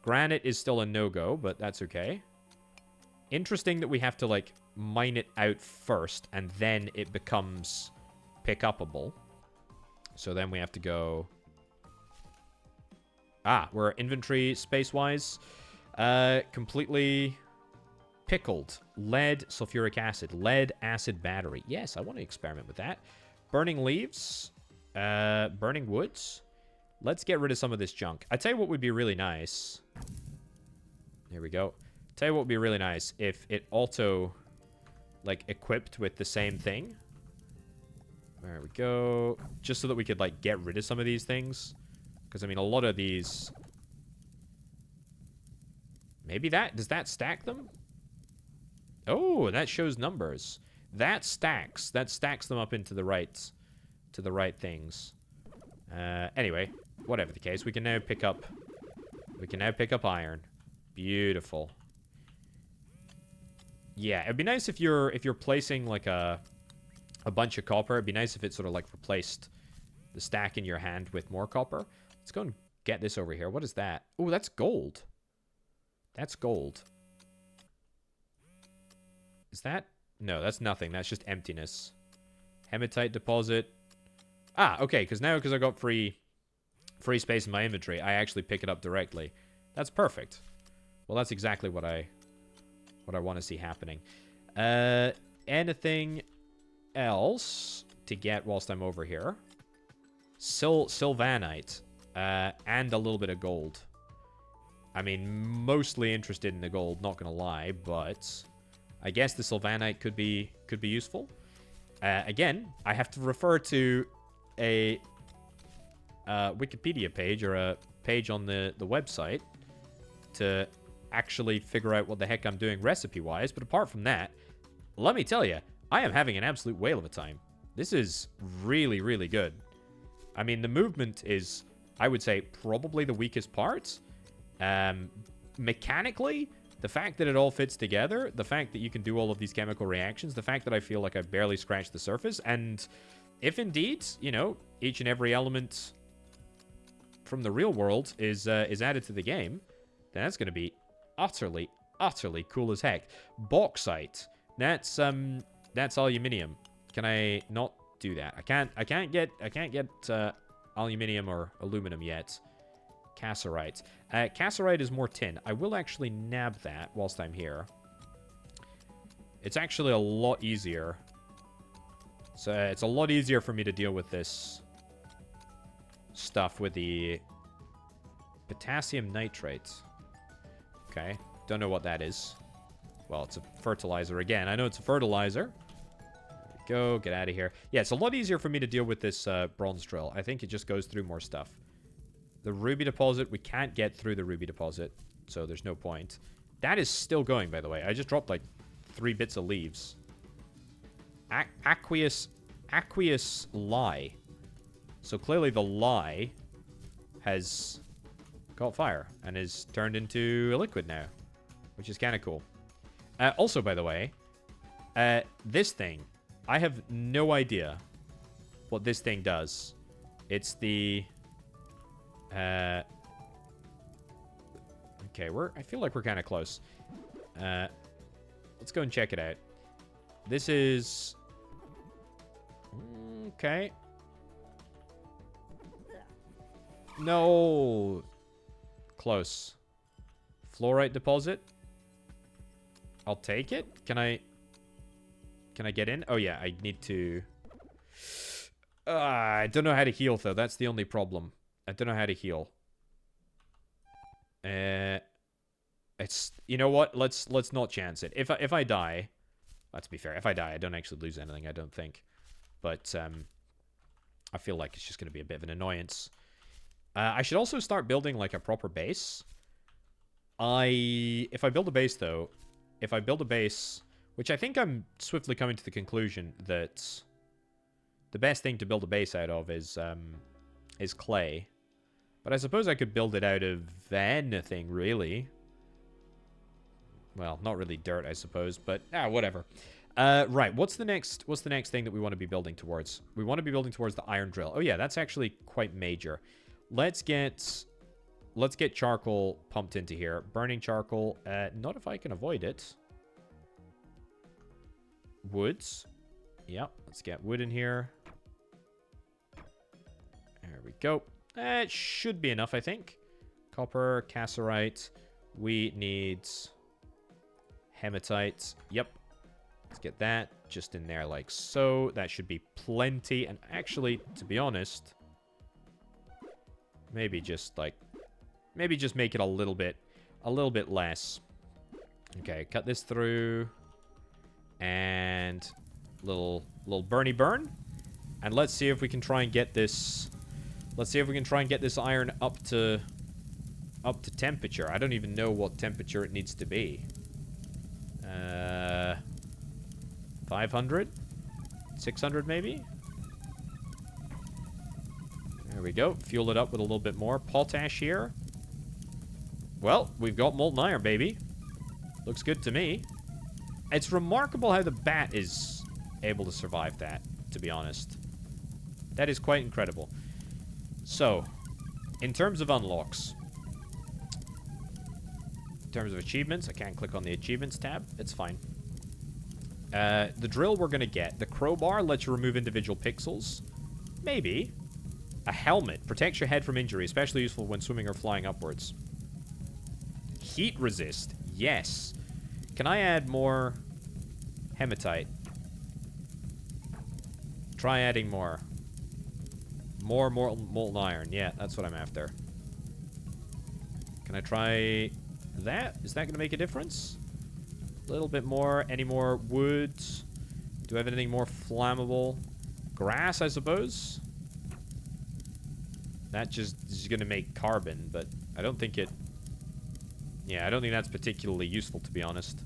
Granite is still a no-go, but that's okay. Interesting that we have to, like, mine it out first, and then it becomes pick-upable. So then we have to go Ah, we're inventory space-wise. Completely pickled. Lead, sulfuric acid. Lead, acid battery. Yes, I want to experiment with that. Burning leaves. Burning woods. Let's get rid of some of this junk. I tell you what would be really nice. Here we go. Tell you what would be really nice if it auto, like, equipped with the same thing. There we go. Just so that we could, like, get rid of some of these things. Because, I mean, a lot of these... Maybe that... Does that stack them? Oh, that shows numbers. That stacks. That stacks them up into the right... to the right things. Anyway, whatever the case, we can now pick up... We can now pick up iron. Beautiful. Yeah, it'd be nice if you're placing, like, a bunch of copper. It'd be nice if it sort of, like, replaced the stack in your hand with more copper. Let's go and get this over here. What is that? Oh, that's gold. That's gold. Is that? No, that's nothing. That's just emptiness. Hematite deposit. Ah, okay, because I got free space in my inventory, I actually pick it up directly. That's perfect. Well, that's exactly what I want to see happening. Anything else to get whilst I'm over here? Sylvanite. And a little bit of gold. I mean, mostly interested in the gold, not gonna lie, but I guess the Sylvanite could be useful. Again, I have to refer to a Wikipedia page or a page on the website to actually figure out what the heck I'm doing recipe-wise, but apart from that, let me tell you, I am having an absolute whale of a time. This is really, really good. I mean, the movement is, I would say, probably the weakest part. Mechanically, the fact that it all fits together, the fact that you can do all of these chemical reactions, the fact that I feel like I barely scratched the surface, and if indeed, you know, each and every element from the real world is added to the game, then that's going to be utterly, utterly cool as heck. Bauxite. That's aluminium. Can I not do that? I can't get aluminium or aluminum yet. Cassiterite. Cassiterite is more tin. I will actually nab that whilst I'm here. It's actually a lot easier. So it's a lot easier for me to deal with this stuff with the potassium nitrate. Okay. Don't know what that is. Well, it's a fertilizer again. I know it's a fertilizer. There we go. Get out of here. Yeah, it's a lot easier for me to deal with this bronze drill. I think it just goes through more stuff. The ruby deposit, we can't get through the ruby deposit, so there's no point. That is still going, by the way. I just dropped, like, 3 bits of leaves. Aqueous lye. So clearly the lye has caught fire and is turned into a liquid now, which is kind of cool. Also, by the way, this thing, I have no idea what this thing does. It's the... okay, I feel like we're kind of close. Let's go and check it out. This is... okay. No. Close. Fluorite deposit. I'll take it. Can I get in? Oh, yeah, I need to... I don't know how to heal, though. That's the only problem. I don't know how to heal. It's... You know what? Let's not chance it. If I die... Let's be fair. If I die, I don't actually lose anything, I don't think. But, I feel like it's just going to be a bit of an annoyance. I should also start building, like, a proper base. If I build a base, though... If I build a base... Which I think I'm swiftly coming to the conclusion that... the best thing to build a base out of is clay. But I suppose I could build it out of anything, really. Well, not really dirt, I suppose, but whatever. Right, what's the next thing that we want to be building towards? We want to be building towards the iron drill. Oh yeah, that's actually quite major. Let's get charcoal pumped into here. Burning charcoal, not if I can avoid it. Woods. Yep, let's get wood in here. There we go. It should be enough, I think. Copper, cassiterite. We need hematite. Yep. Let's get that just in there like so. That should be plenty. And actually, to be honest, maybe just make it a little bit less. Okay, cut this through. And little burny burn. And let's see if we can try and get this. Let's see if we can try and get this iron up to temperature. I don't even know what temperature it needs to be. 500? 600 maybe? There we go. Fuel it up with a little bit more potash here. Well, we've got molten iron, baby. Looks good to me. It's remarkable how the bat is able to survive that, to be honest. That is quite incredible. So, in terms of unlocks, in terms of achievements, I can't click on the achievements tab. It's fine. The drill we're going to get. The crowbar lets you remove individual pixels. Maybe. A helmet protects your head from injury, especially useful when swimming or flying upwards. Heat resist. Yes. Can I add more hematite? Try adding more. More molten iron. Yeah, that's what I'm after. Can I try that? Is that going to make a difference? A little bit more. Any more wood? Do I have anything more flammable? Grass, I suppose? That just is going to make carbon, but I don't think it... Yeah, I don't think that's particularly useful, to be honest.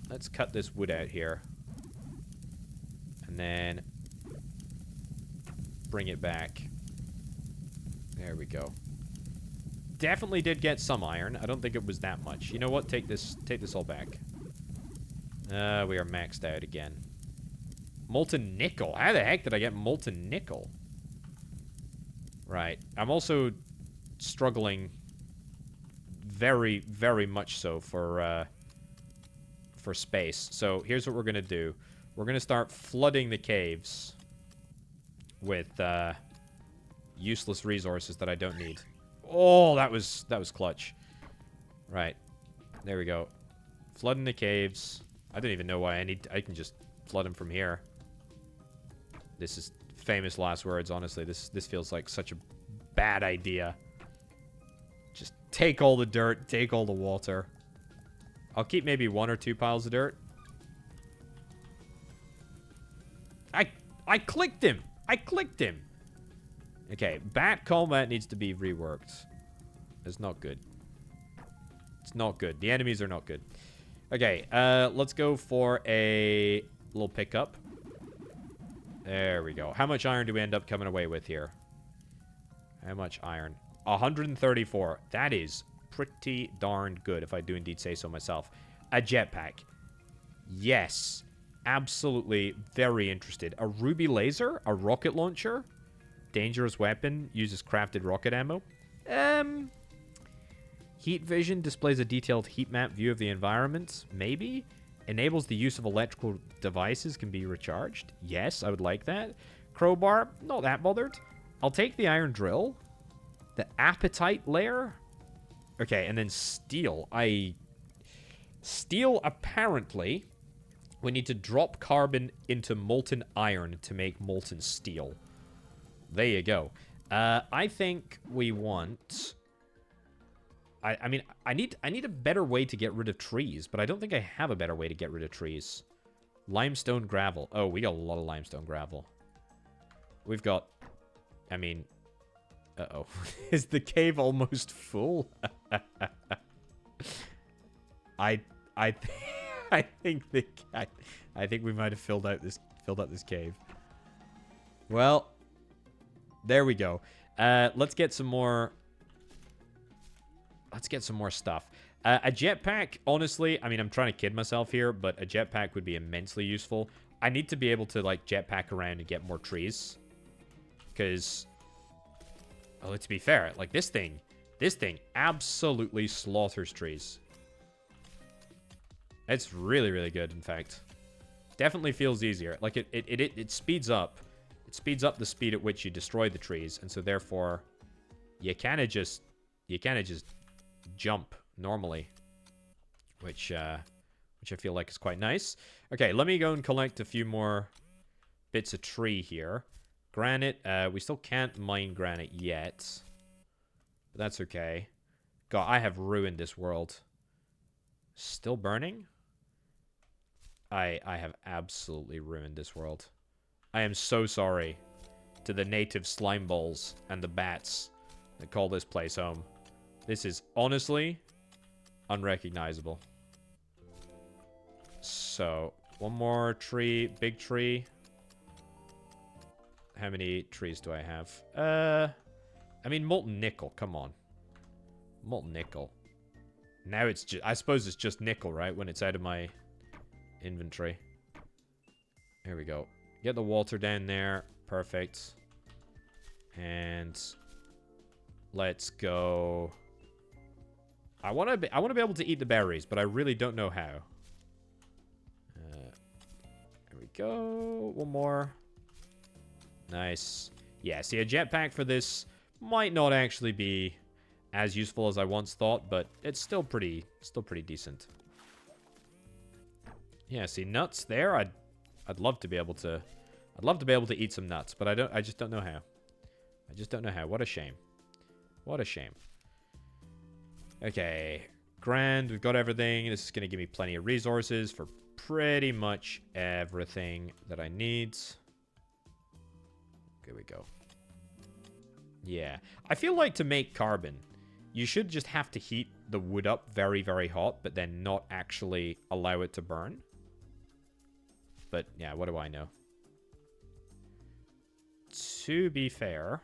Let's cut this wood out here. And then bring it back. There we go. Definitely did get some iron. I don't think it was that much. You know what? Take this all back. We are maxed out again. Molten nickel. How the heck did I get molten nickel? Right. I'm also struggling very, very much so for space. So here's what we're going to do. We're going to start flooding the caves with useless resources that I don't need. Oh, that was clutch. Right. There we go. Flooding the caves. I don't even know why I can just flood them from here. This is famous last words, honestly. This feels like such a bad idea. Just take all the dirt, take all the water. I'll keep maybe 1 or 2 piles of dirt. I clicked him. I clicked him. Okay, bat combat needs to be reworked. It's not good. It's not good. The enemies are not good. Okay, let's go for a little pickup. There we go. How much iron do we end up coming away with here? How much iron? 134. That is pretty darn good, if I do indeed say so myself. A jetpack. Yes. Absolutely very interested. A ruby laser? A rocket launcher? Dangerous weapon. Uses crafted rocket ammo. Heat vision displays a detailed heat map view of the environment. Maybe. Enables the use of electrical devices can be recharged. Yes, I would like that. Crowbar. Not that bothered. I'll take the iron drill. The apatite layer. Okay, and then steel. Steel, apparently, we need to drop carbon into molten iron to make molten steel. There you go. I think we want... I mean, I need a better way to get rid of trees, but I don't think I have a better way to get rid of trees. Limestone gravel. Oh, we got a lot of limestone gravel. We've got... I mean... Uh-oh. Is the cave almost full? I think we might have filled up this cave. Well, there we go. Let's get some more. Let's get some more stuff. A jetpack, honestly, I mean, I'm trying to kid myself here, but a jetpack would be immensely useful. I need to be able to, like, jetpack around and get more trees. Because, well, let's be fair, like, this thing absolutely slaughters trees. It's really, really good, in fact. Definitely feels easier. Like, it speeds up. It speeds up the speed at which you destroy the trees, and so therefore, you kind of just jump normally, which I feel like is quite nice. Okay, let me go and collect a few more bits of tree here. Granite, we still can't mine granite yet, but that's okay. God, I have ruined this world. Still burning? I have absolutely ruined this world. I am so sorry to the native slime balls and the bats that call this place home. This is honestly unrecognizable. So, one more tree, big tree. How many trees do I have? I mean, molten nickel, come on. Molten nickel. Now it's just, I suppose it's just nickel, right? When it's out of my inventory. There we go. Get the water down there. Perfect. And let's go. I want to be able to eat the berries, but I really don't know how. There we go. One more. Nice. Yeah, see, a jetpack for this might not actually be as useful as I once thought, but it's still pretty decent. Yeah, see, nuts there. I'd love to be able to eat some nuts, but I just don't know how. I just don't know how. What a shame. What a shame. Okay, grand. We've got everything. This is going to give me plenty of resources for pretty much everything that I need. Here we go. Yeah. I feel like to make carbon, you should just have to heat the wood up very, very hot, but then not actually allow it to burn. But, yeah, what do I know? To be fair,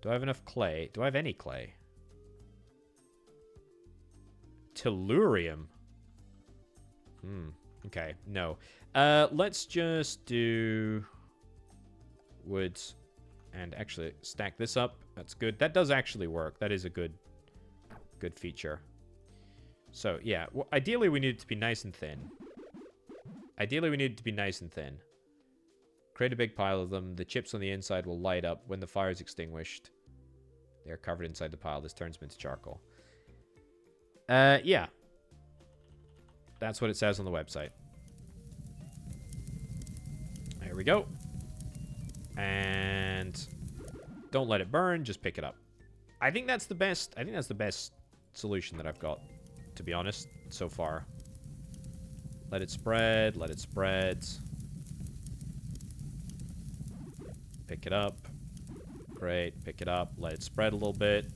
do I have enough clay? Do I have any clay? Tellurium. Okay, no. Let's just do wood and actually stack this up. That's good. That does actually work. That is a good feature. So, yeah. Well, ideally, we need it to be nice and thin. Ideally, we need it to be nice and thin. Create a big pile of them. The chips on the inside will light up when the fire is extinguished. They are covered inside the pile. This turns them into charcoal. Yeah. That's what it says on the website. There we go. And don't let it burn. Just pick it up. I think that's the best. I think that's the best solution that I've got, to be honest, so far. Let it spread. Let it spread. Pick it up. Great. Pick it up. Let it spread a little bit.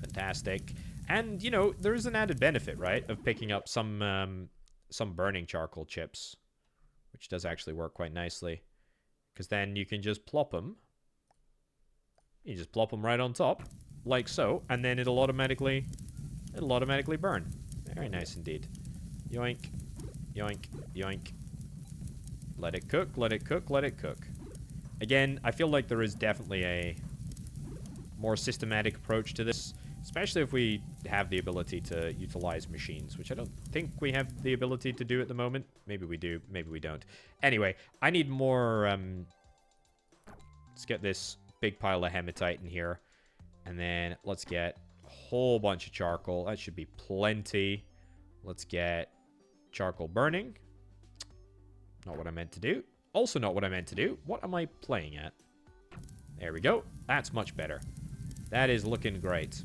Fantastic. And, you know, there is an added benefit, right, of picking up some burning charcoal chips, which does actually work quite nicely. Because then you can just plop them. You just plop them right on top, like so, and then it'll automatically burn. Very nice indeed. Yoink, yoink, yoink. Let it cook, let it cook, let it cook. Again, I feel like there is definitely a more systematic approach to this, especially if we have the ability to utilize machines, which I don't think we have the ability to do at the moment. Maybe we do, maybe we don't. Anyway, I need more, let's get this big pile of hematite in here. And then let's get a whole bunch of charcoal. That should be plenty. Let's get charcoal burning. Not what I meant to do. Also not what I meant to do. What am I playing at? There we go. That's much better. That is looking great.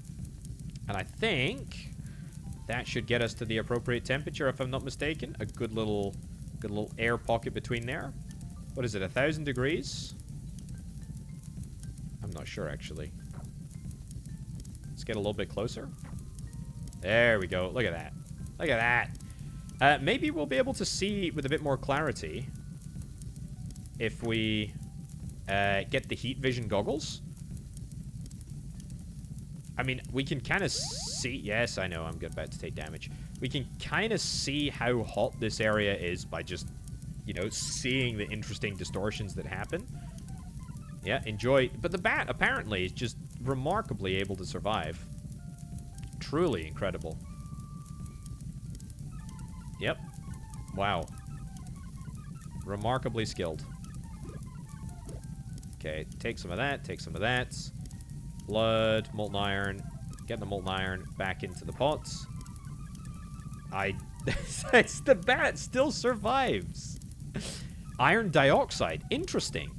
And I think that should get us to the appropriate temperature, if I'm not mistaken. A good little air pocket between there. What is it, 1,000 degrees? I'm not sure, actually. Let's get a little bit closer. There we go. Look at that. Look at that. Maybe we'll be able to see with a bit more clarity if we get the heat vision goggles. I mean, we can kind of see... Yes, I know, I'm about to take damage. We can kind of see how hot this area is by just, you know, seeing the interesting distortions that happen. Yeah, enjoy. But the bat, apparently, is just remarkably able to survive. Truly incredible. Yep. Wow. Remarkably skilled. Okay, take some of that, take some of that. Blood, molten iron. Get the molten iron back into the pots. The bat still survives. Iron dioxide. Interesting.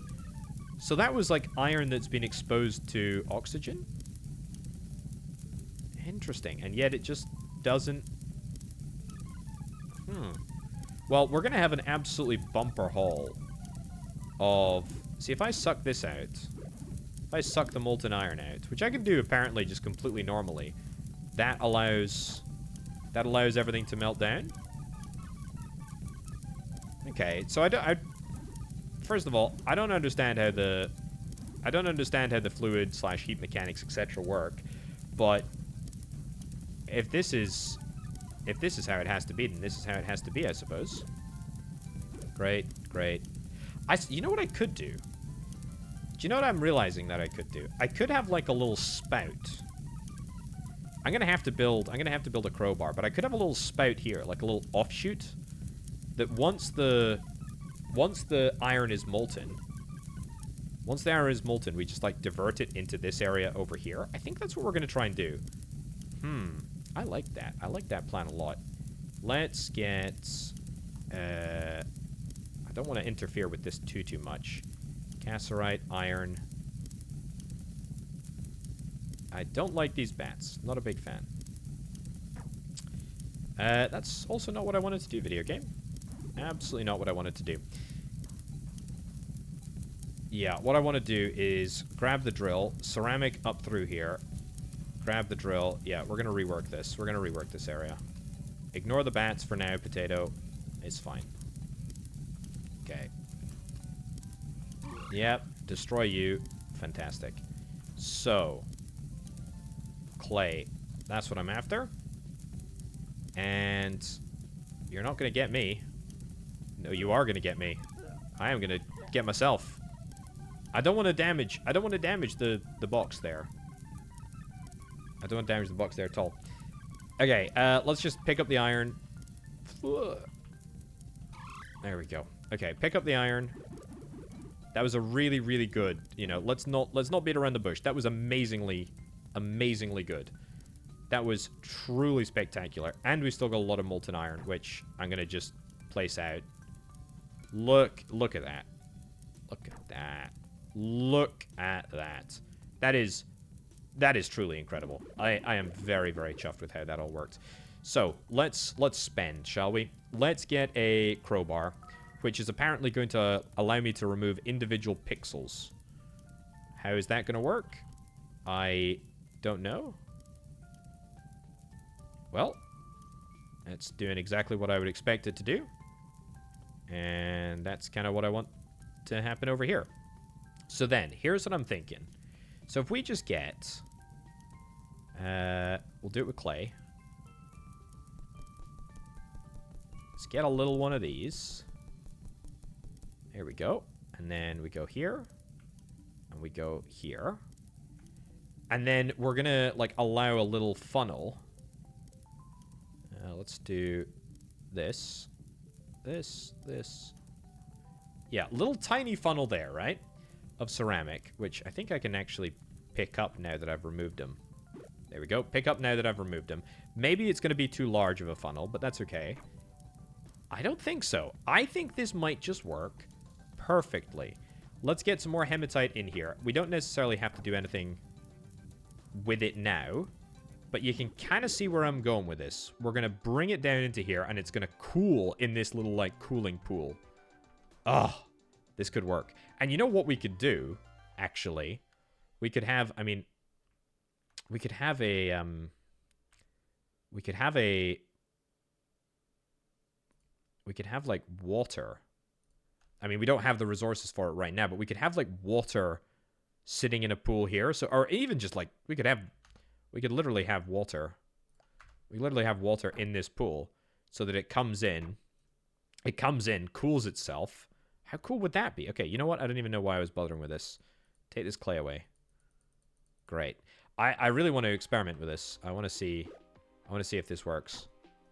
So that was like iron that's been exposed to oxygen? Interesting. And yet it just doesn't... Well, we're going to have an absolutely bumper haul of... See, if I suck this out... If I suck the molten iron out, which I can do apparently just completely normally, that allows everything to melt down. Okay, so first of all, I don't understand how the fluid / heat mechanics, etc. work, but if this is how it has to be, then this is how it has to be, I suppose. Great, great. You know what I could do? Do you know what I'm realizing that I could do? I could have like a little spout. I'm gonna have to build a crowbar, but I could have a little spout here, like a little offshoot, that once the iron is molten, we just like divert it into this area over here. I think that's what we're gonna try and do. I like that. I like that plan a lot. Let's get... I don't want to interfere with this too much. Cassiterite, iron. I don't like these bats. Not a big fan. That's also not what I wanted to do, video game. Absolutely not what I wanted to do. Yeah, what I want to do is grab the drill, ceramic up through here, grab the drill. Yeah, we're going to rework this. We're going to rework this area. Ignore the bats for now. Potato is fine. Okay. Yep, destroy you. Fantastic. So, clay. That's what I'm after. And you're not going to get me. No, you are going to get me. I am going to get myself. I don't want to damage the box there. I don't want to damage the box there at all. Okay, let's just pick up the iron. There we go. Okay, pick up the iron. That was a really, really good, you know, let's not beat around the bush. That was amazingly good. That was truly spectacular. And we still got a lot of molten iron, which I'm going to just place out. Look at that. Look at that. Look at that. That is truly incredible. I am very, very chuffed with how that all worked. So, let's spend, shall we? Let's get a crowbar, which is apparently going to allow me to remove individual pixels. How is that going to work? I don't know. Well, it's doing exactly what I would expect it to do. And that's kind of what I want to happen over here. So then, here's what I'm thinking. So if we just get... we'll do it with clay. Let's get a little one of these. There we go. And then we go here. And we go here. And then we're going to, like, allow a little funnel. Let's do this. This. Yeah, little tiny funnel there, right? Of ceramic, which I think I can actually pick up now that I've removed them. There we go. Pick up now that I've removed them. Maybe it's going to be too large of a funnel, but that's okay. I don't think so. I think this might just work perfectly. Let's get some more hematite in here. We don't necessarily have to do anything with it now, but you can kind of see where I'm going with this. We're going to bring it down into here, and it's going to cool in this little, like, cooling pool. Oh, this could work. And you know what we could do, actually? We could have, I mean, we could have like water. I mean, we don't have the resources for it right now, but we could have like water sitting in a pool here. So, or even just like, we could literally have water. We literally have water in this pool so that it comes in, cools itself. How cool would that be? Okay, you know what? I don't even know why I was bothering with this. Take this clay away. Great. I really want to experiment with this. I want to see if this works.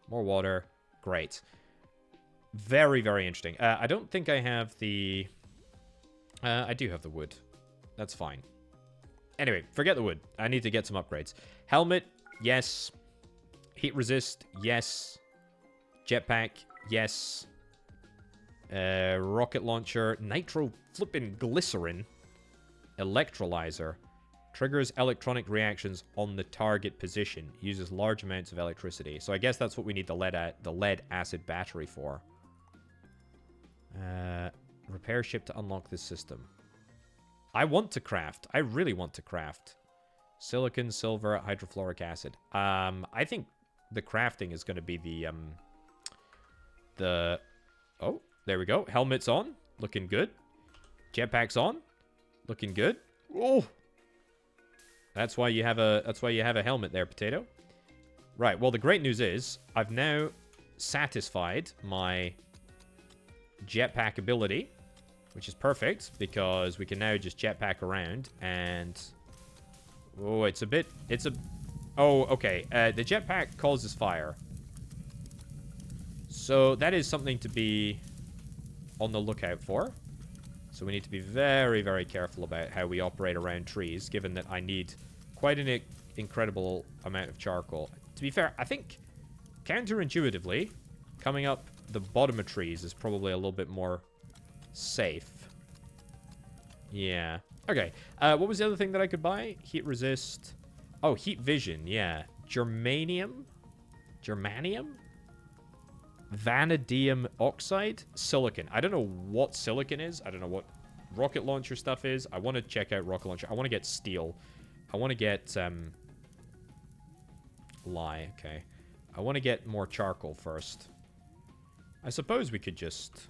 More water. Great. Very, very interesting. I don't think I have the... I do have the wood. That's fine. Anyway, forget the wood. I need to get some upgrades. Helmet, yes. Heat resist, yes. Jetpack, yes. Rocket launcher, nitro flippin' glycerin. Electrolyzer. Triggers electronic reactions on the target position. Uses large amounts of electricity. So I guess that's what we need the lead acid battery for. Repair ship to unlock this system. I want to craft. I really want to craft. Silicon, silver, hydrofluoric acid. I think the crafting is going to be the... Oh, there we go. Helmet's on. Looking good. Jetpack's on. Looking good. Oh! That's why you have a helmet there, Potato. Right, well, the great news is I've now satisfied my jetpack ability, which is perfect because we can now just jetpack around and... Oh, Oh, okay. The jetpack causes fire. So that is something to be on the lookout for. So we need to be very, very careful about how we operate around trees, given that I need quite an incredible amount of charcoal. To be fair, I think counterintuitively, coming up the bottom of trees is probably a little bit more safe. Yeah. Okay. What was the other thing that I could buy? Heat resist. Oh, heat vision. Yeah. Germanium? Vanadium oxide? Silicon. I don't know what silicon is. I don't know what rocket launcher stuff is. I want to check out rocket launcher. I want to get steel. I want to get... lye. Okay. I want to get more charcoal first. I suppose we could just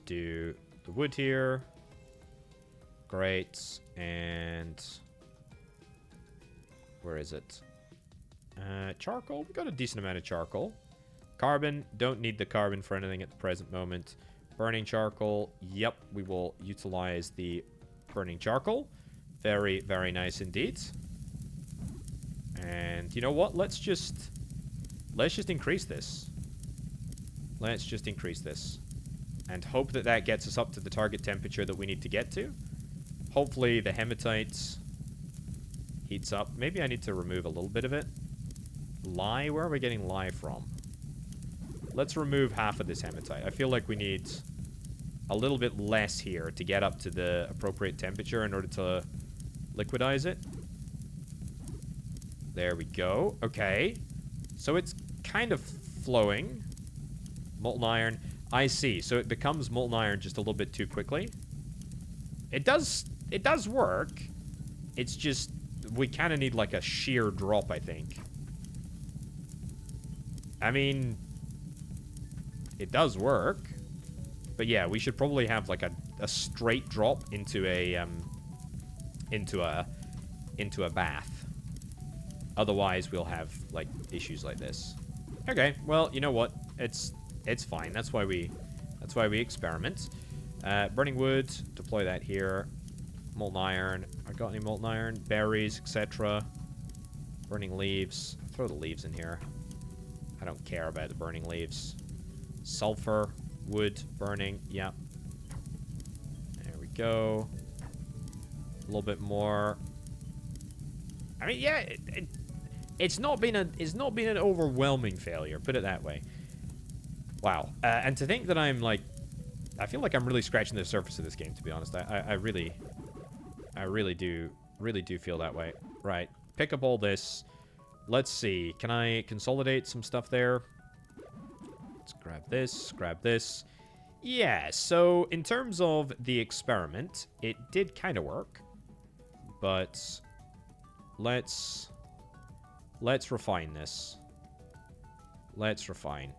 do the wood here. Great. And... Where is it? Charcoal. We got a decent amount of charcoal. Carbon. Don't need the carbon for anything at the present moment. Burning charcoal. Yep. We will utilize the burning charcoal. Very, very nice indeed. And you know what? Let's just increase this. Let's just increase this. And hope that that gets us up to the target temperature that we need to get to. Hopefully the hematite heats up. Maybe I need to remove a little bit of it. Lye? Where are we getting lye from? Let's remove half of this hematite. I feel like we need a little bit less here to get up to the appropriate temperature in order to liquidize it. There we go. Okay. So it's kind of flowing. Molten iron. I see. So it becomes molten iron just a little bit too quickly. It does work. It's just we kind of need like a sheer drop, I think. I mean, it does work. But yeah, we should probably have like a straight drop into a bath. Otherwise, we'll have like issues like this. Okay, well, you know what? It's fine. That's why we experiment. Burning wood, deploy that here. Molten iron. I got any molten iron? Berries, etc. Burning leaves. Throw the leaves in here. I don't care about the burning leaves. Sulfur, wood, burning. Yeah. There we go. A little bit more. I mean, yeah, it's not been an overwhelming failure. Put it that way. Wow. And to think that I feel like I'm really scratching the surface of this game. To be honest, I really do feel that way. Right. Pick up all this. Let's see. Can I consolidate some stuff there? Let's grab this. Grab this. Yeah. So in terms of the experiment, it did kind of work, but let's refine this. Let's refine.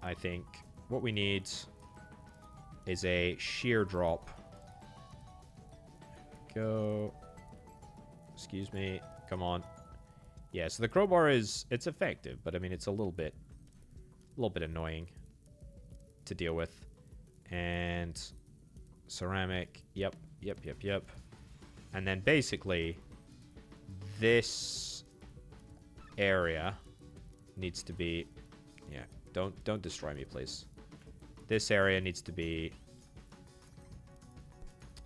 I think what we need is a shear drop. Go. Excuse me. Come on. Yeah, so the crowbar it's effective, but I mean it's a little bit annoying to deal with. And ceramic. Yep. And then basically this area needs to be, yeah, don't destroy me, please. This area needs to be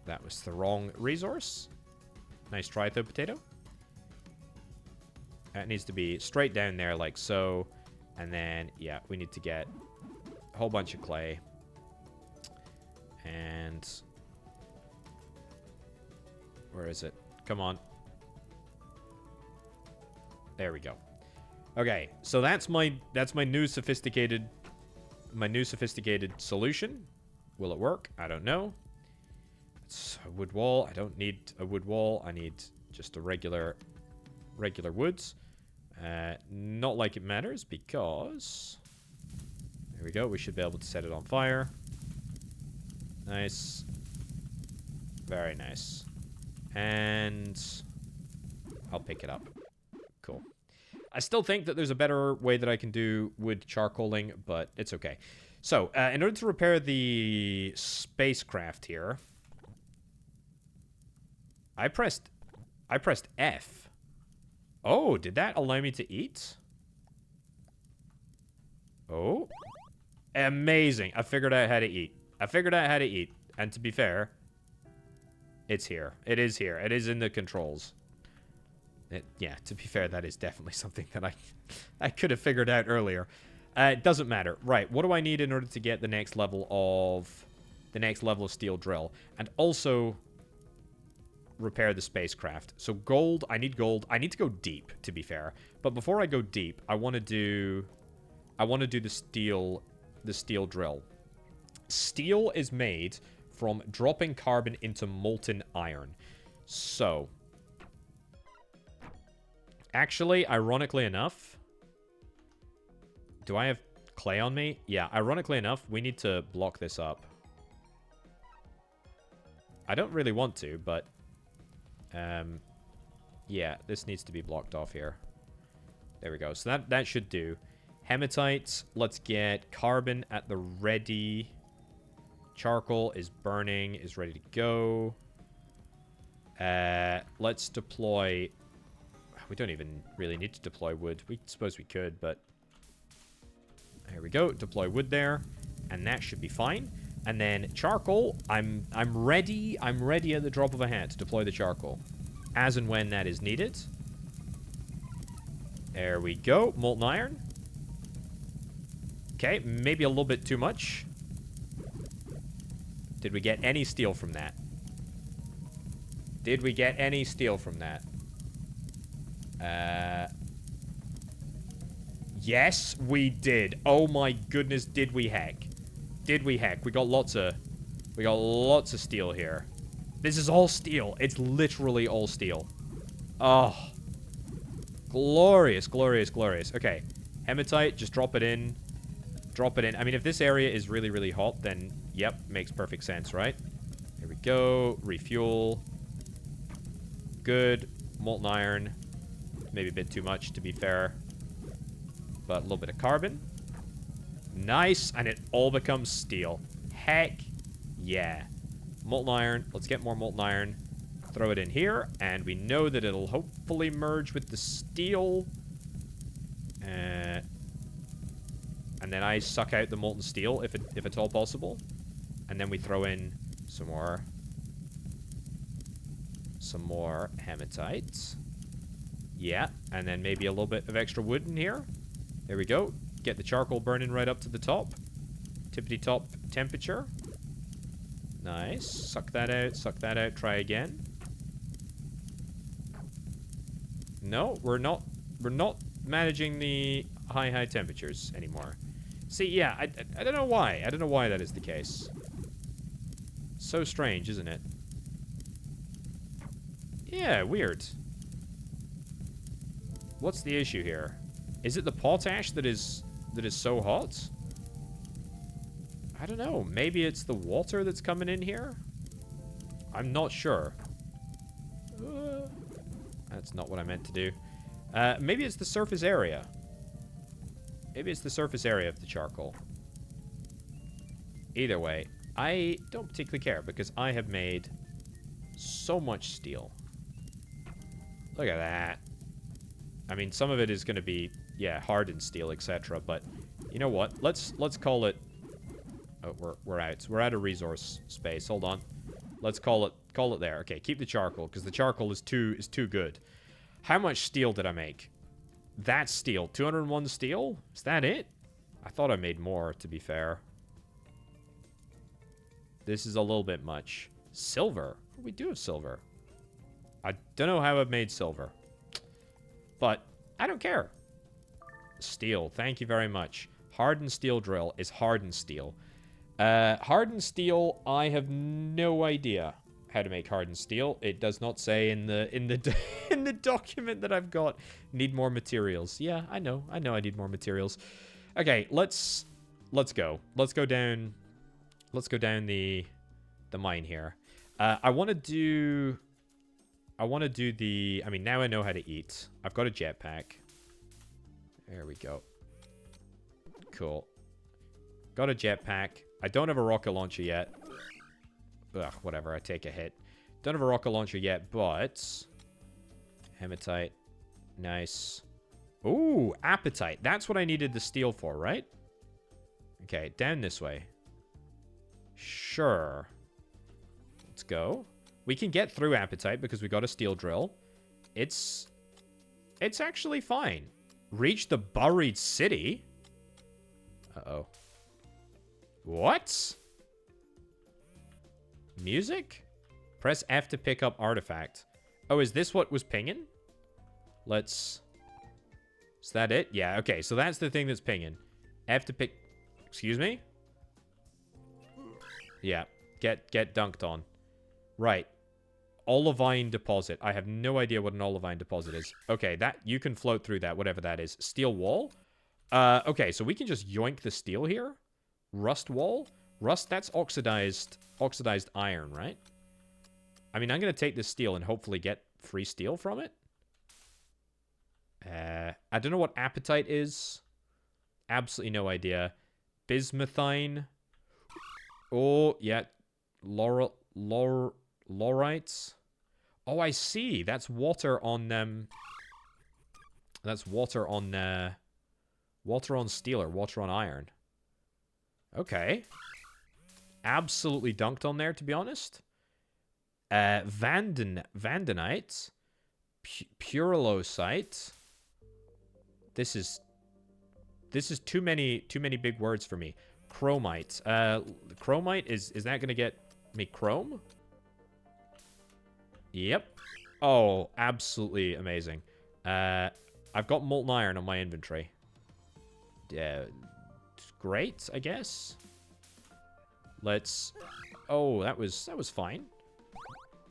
That was the wrong resource. Nice try, though, potato. It needs to be straight down there like so. And then, yeah, we need to get a whole bunch of clay. And... where is it? Come on. There we go. Okay, so that's my new sophisticated solution. Will it work? I don't know. It's a wood wall. I don't need a wood wall. I need just a regular woods. Not like it matters because there we go. We should be able to set it on fire. Nice. Very nice. And I'll pick it up. Cool. I still think that there's a better way that I can do wood charcoaling, but it's okay. So, in order to repair the spacecraft here, I pressed F. Oh, did that allow me to eat? Oh. Amazing. I figured out how to eat. And to be fair, it's here. It is here. It is in the controls. Yeah, to be fair, that is definitely something that I could have figured out earlier. It doesn't matter. Right, what do I need in order to get the next level of steel drill? And also repair the spacecraft. So gold, I need gold. I need to go deep, to be fair. But before I go deep, I want to do the steel drill. Steel is made from dropping carbon into molten iron. So, actually, ironically enough, do I have clay on me? Yeah, ironically enough, we need to block this up. I don't really want to, but yeah, this needs to be blocked off here. There we go. So that should do. Hematite, let's get carbon at the ready. Charcoal is burning, is ready to go. Let's deploy... we don't even really need to deploy wood. We suppose we could, but... there we go. Deploy wood there. And that should be fine. And then charcoal, I'm ready. I'm ready at the drop of a hat to deploy the charcoal. As and when that is needed. There we go. Molten iron. Okay, maybe a little bit too much. Did we get any steel from that? Did we get any steel from that? Yes, we did. Oh my goodness, did we heck? Did we heck? We got lots of steel here. This is all steel. It's literally all steel. Oh. Glorious, glorious, glorious. Okay. Hematite, just drop it in. Drop it in. I mean, if this area is really, really hot, then, yep, makes perfect sense, right? Here we go. Refuel. Good. Molten iron. Maybe a bit too much, to be fair. But a little bit of carbon. Nice. And it all becomes steel. Heck yeah. Molten iron. Let's get more molten iron. Throw it in here. And we know that it'll hopefully merge with the steel. And then I suck out the molten steel, if it's all possible. And then we throw in some more hematite. Yeah, and then maybe a little bit of extra wood in here. There we go. Get the charcoal burning right up to the top. Tippity top temperature. Nice. Suck that out, try again. No, we're not managing the high temperatures anymore. See, yeah, I don't know why. I don't know why that is the case. So strange, isn't it? Yeah, weird. What's the issue here? Is it the potash that is so hot? I don't know. Maybe it's the water that's coming in here? I'm not sure. That's not what I meant to do. Maybe it's the surface area. Maybe it's the surface area of the charcoal. Either way, I don't particularly care because I have made so much steel. Look at that. I mean, some of it is going to be, yeah, hardened steel, etc. But you know what? Let's call it. Oh, we're out. We're out of resource space. Hold on. Let's call it there. Okay, keep the charcoal, because the charcoal is too good. How much steel did I make? That's steel. 201 steel? Is that it? I thought I made more, to be fair. This is a little bit much. Silver? We do have silver. I don't know how I've made silver. But I don't care. Steel. Thank you very much. Hardened steel drill is hardened steel. Hardened steel, I have no idea how to make hardened steel. It does not say in the in the document that I've got. Need more materials. Yeah, I know I need more materials. Okay, let's go. Let's go down the mine here. I want to do the, I mean, now I know how to eat. I've got a jetpack. There we go. Cool. Got a jetpack. I don't have a rocket launcher yet. Ugh, whatever. I take a hit. Don't have a rocket launcher yet, but... Hematite. Nice. Ooh, appetite. That's what I needed the steel for, right? Okay, down this way. Sure. Let's go. We can get through appetite because we got a steel drill. It's actually fine. Reach the buried city? Uh-oh. What? Music? Press F to pick up artifact. Oh, is this what was pinging? Let's... Is that it? Yeah, okay. So that's the thing that's pinging. F to pick... Excuse me? Yeah. Get dunked on. Right. Olivine deposit. I have no idea what an olivine deposit is. Okay, that you can float through that, whatever that is. Steel wall? Okay, so we can just yoink the steel here. Rust wall? Rust, that's oxidized iron, right? I mean, I'm going to take this steel and hopefully get free steel from it. I don't know what apatite is. Absolutely no idea. Bismuthine. Oh, yeah. Laurites. Oh, I see. That's water on them. That's water on steel or water on iron. Okay. Absolutely dunked on there, to be honest. Vandenite. Purulosite. This is too many big words for me. Chromite. Chromite, is that gonna get me chrome? Yep. Oh, absolutely amazing. I've got molten iron on my inventory. Yeah, great, I guess. Let's... Oh, that was fine.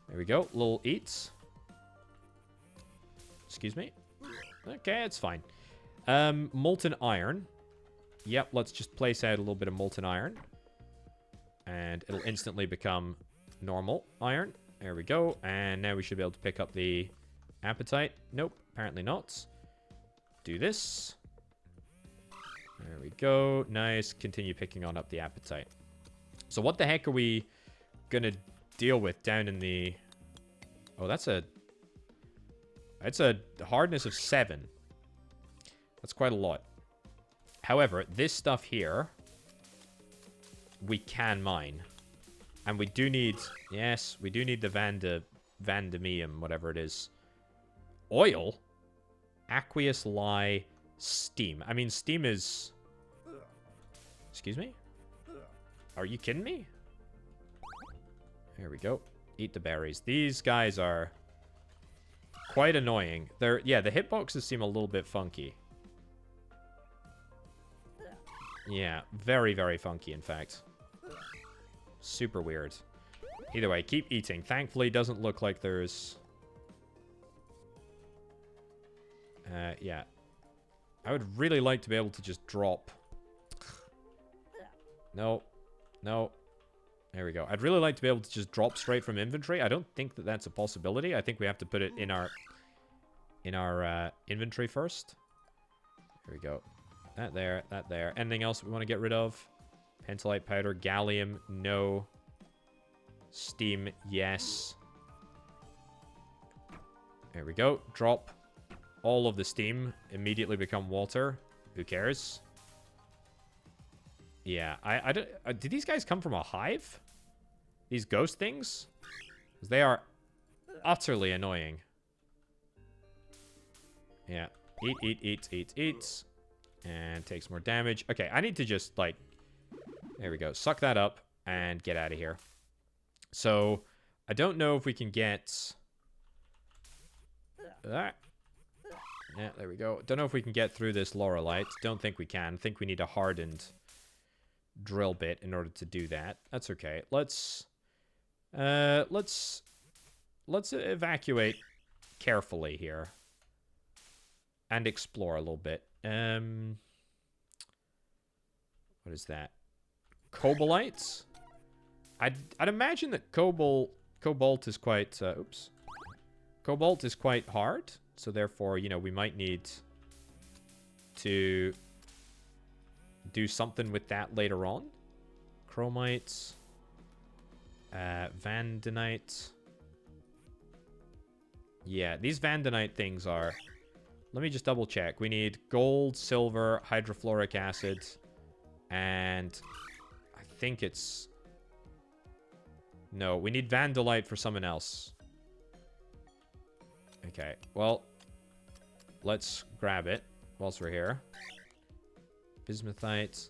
There we go. Little eats. Excuse me. Okay, it's fine. Molten iron. Yep, let's just place out a little bit of molten iron. And it'll instantly become normal iron. There we go. And now we should be able to pick up the apatite. Nope, apparently not. Do this. There we go. Nice. Continue picking on up the apatite. So what the heck are we gonna deal with down in the... Oh, that's a hardness of 7. That's quite a lot. However, this stuff here, we can mine. And we do need... Yes, we do need the Vandemium, whatever it is. Oil? Aqueous lye steam. I mean, steam is... Excuse me? Are you kidding me? There we go. Eat the berries. These guys are quite annoying. Yeah, the hitboxes seem a little bit funky. Yeah, very, very funky, in fact. Super weird. Either way, keep eating. Thankfully, doesn't look like there's... yeah. I would really like to be able to just drop... No. No. There we go. I'd really like to be able to just drop straight from inventory. I don't think that that's a possibility. I think we have to put it in our inventory first. There we go. That there. That there. Anything else we want to get rid of? Pentolite powder. Gallium. No. Steam. Yes. There we go. Drop all of the steam. Immediately become water. Who cares? Yeah, I don't... did these guys come from a hive? These ghost things? 'Cause they are utterly annoying. Yeah. Eat. And takes more damage. Okay, I need to just, like... There we go. Suck that up and get out of here. So, I don't know if we can get... that. Yeah, there we go. Don't know if we can get through this Laurelite. Don't think we can. Think we need a hardened drill bit in order to do that. That's okay. Let's evacuate carefully here and explore a little bit. What is that? Cobalites? I'd imagine that cobalt is quite cobalt is quite hard, so therefore, you know, we might need to do something with that later on. Chromites, Vandanite. Yeah, these Vandanite things are... Let me just double check. We need gold, silver, hydrofluoric acid, and I think it's... No, we need Vandalite for someone else. Okay, well, let's grab it whilst we're here. Bismuthite.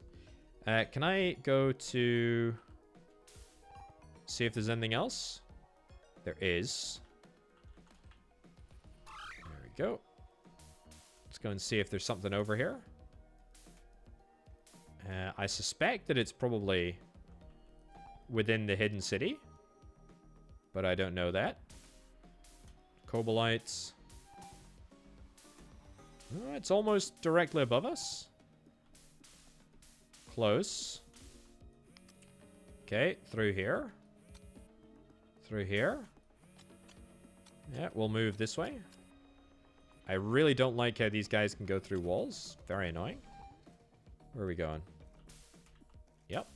Can I go to... see if there's anything else? There is. There we go. Let's go and see if there's something over here. I suspect that it's probably within the hidden city, but I don't know that. Cobalites. Oh, it's almost directly above us. Close. Okay, through here. Through here. Yeah, we'll move this way. I really don't like how these guys can go through walls. Very annoying. Where are we going? Yep.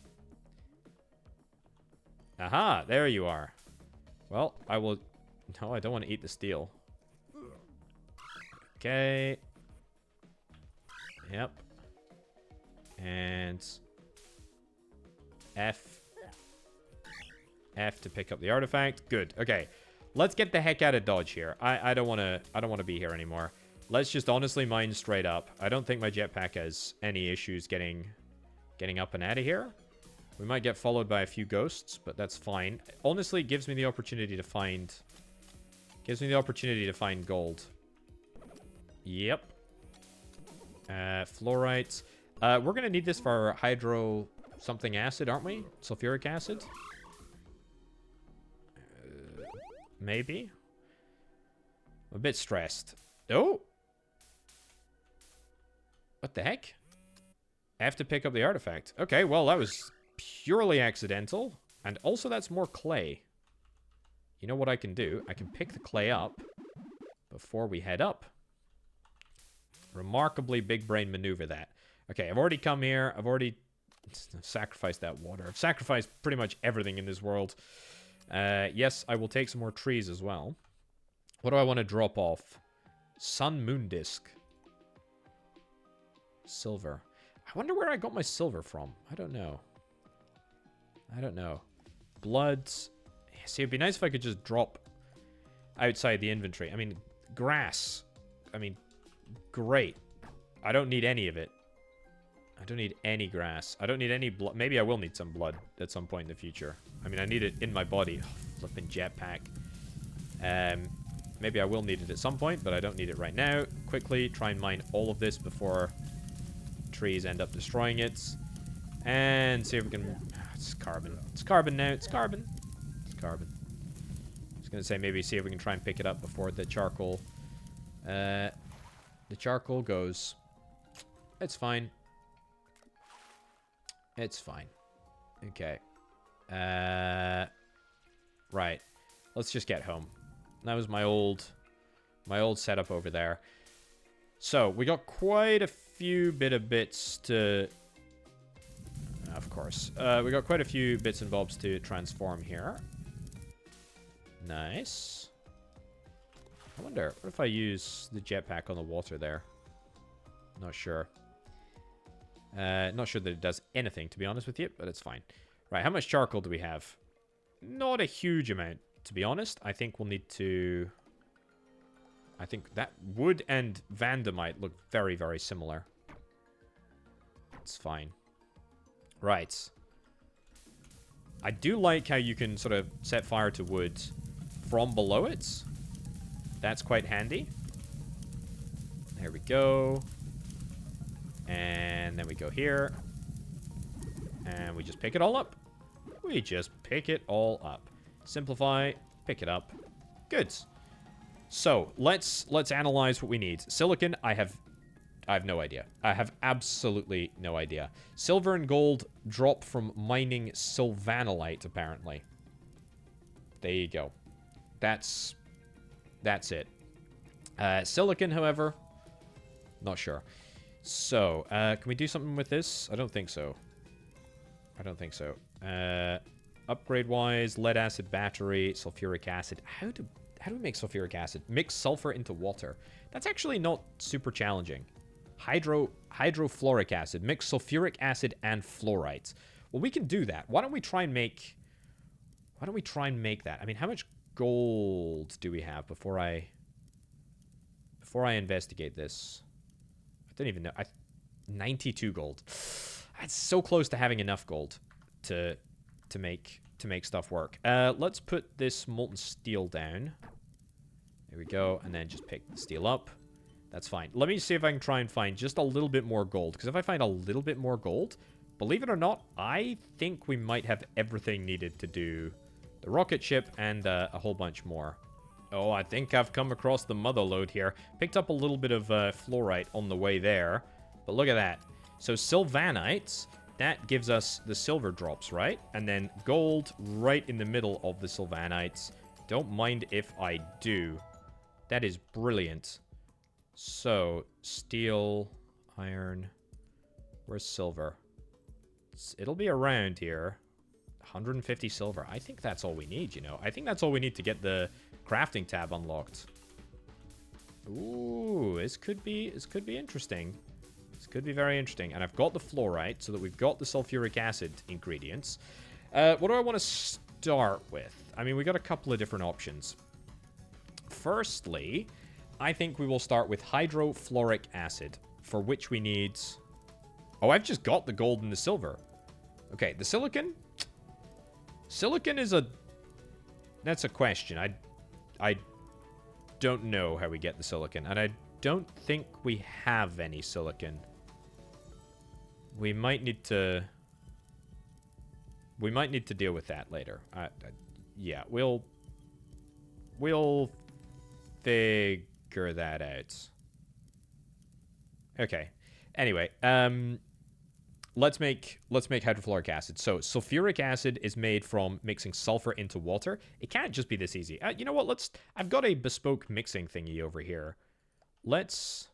Aha, there you are. Well, I will... No, I don't want to eat the steel. Okay. Yep. And... F to pick up the artifact. Good. Okay. Let's get the heck out of Dodge here. I don't want to be here anymore. Let's just honestly mine straight up. I don't think my jetpack has any issues getting up and out of here. We might get followed by a few ghosts, but that's fine. Honestly, it gives me the opportunity to find gold. Yep. Fluorites. We're going to need this for hydro something acid, aren't we? Sulfuric acid? Maybe. I'm a bit stressed. Oh! What the heck? I have to pick up the artifact. Okay, well, that was purely accidental. And also, that's more clay. You know what I can do? I can pick the clay up before we head up. Remarkably big brain maneuver, that. Okay, I've already come here. I've already sacrificed that water. I've sacrificed pretty much everything in this world. Yes, I will take some more trees as well. What do I want to drop off? Sun Moon Disc. Silver. I wonder where I got my silver from. I don't know. Bloods. See, it'd be nice if I could just drop outside the inventory. I mean, grass. I mean, great. I don't need any of it. I don't need any grass. I don't need any blood. Maybe I will need some blood at some point in the future. I mean, I need it in my body. Oh, flipping jetpack. Maybe I will need it at some point, but I don't need it right now. Quickly try and mine all of this before trees end up destroying it. And see if we can... It's carbon. It's carbon now. It's carbon. It's carbon. I was going to say maybe see if we can try and pick it up before the charcoal... the charcoal goes. It's fine. It's fine. Okay. Right. Let's just get home. That was my old setup over there. So, we got quite a few bits to... Of course. We got quite a few bits and bobs to transform here. Nice. I wonder, what if I use the jetpack on the water there? Not sure. Not sure that it does anything, to be honest with you, but it's fine. Right, how much charcoal do we have? Not a huge amount. to be honest, I think we'll need to... I think that wood and vandamite look very, very similar. It's fine. Right. I do like how you can sort of set fire to wood from below it. That's quite handy. There we go. And then we go here. And we just pick it all up. We just pick it all up. Simplify, pick it up. Good. So, let's analyze what we need. Silicon, I have no idea. I have absolutely no idea. Silver and gold drop from mining sylvanolite, apparently. There you go. That's it. Silicon, however, not sure. So, can we do something with this? I don't think so. I don't think so. Upgrade-wise, lead acid battery, sulfuric acid. How do we make sulfuric acid? Mix sulfur into water. That's actually not super challenging. Hydrofluoric acid. Mix sulfuric acid and fluorides. Well, we can do that. Why don't we try and make that? I mean, how much gold do we have before I investigate this? I don't even know. 92 gold. That's so close to having enough gold to make stuff work. Let's put this molten steel down. There we go, and then just pick the steel up. That's fine. Let me see if I can try and find just a little bit more gold, because if I find a little bit more gold, believe it or not, I think we might have everything needed to do the rocket ship and a whole bunch more. Oh, I think I've come across the mother lode here. Picked up a little bit of fluorite on the way there, but look at that. So sylvanites, that gives us the silver drops, right? And then gold right in the middle of the sylvanites. Don't mind if I do. That is brilliant. So, steel, iron, where's silver? It'll be around here. 150 silver. I think that's all we need, you know. I think that's all we need to get the crafting tab unlocked. Ooh, this could be interesting. This could be very interesting. And I've got the fluorite, so that we've got the sulfuric acid ingredients. What do I want to start with? I mean, we got a couple of different options. Firstly, I think we will start with hydrofluoric acid, for which we need... Oh, I've just got the gold and the silver. Okay, the silicon? Silicon is a... That's a question. I don't know how we get the silicon, and I don't think we have any silicon. We might need to... We might need to deal with that later. Yeah, we'll figure that out. Okay. Anyway, let's make hydrofluoric acid. So sulfuric acid is made from mixing sulfur into water. It can't just be this easy. You know what? I've got a bespoke mixing thingy over here. It's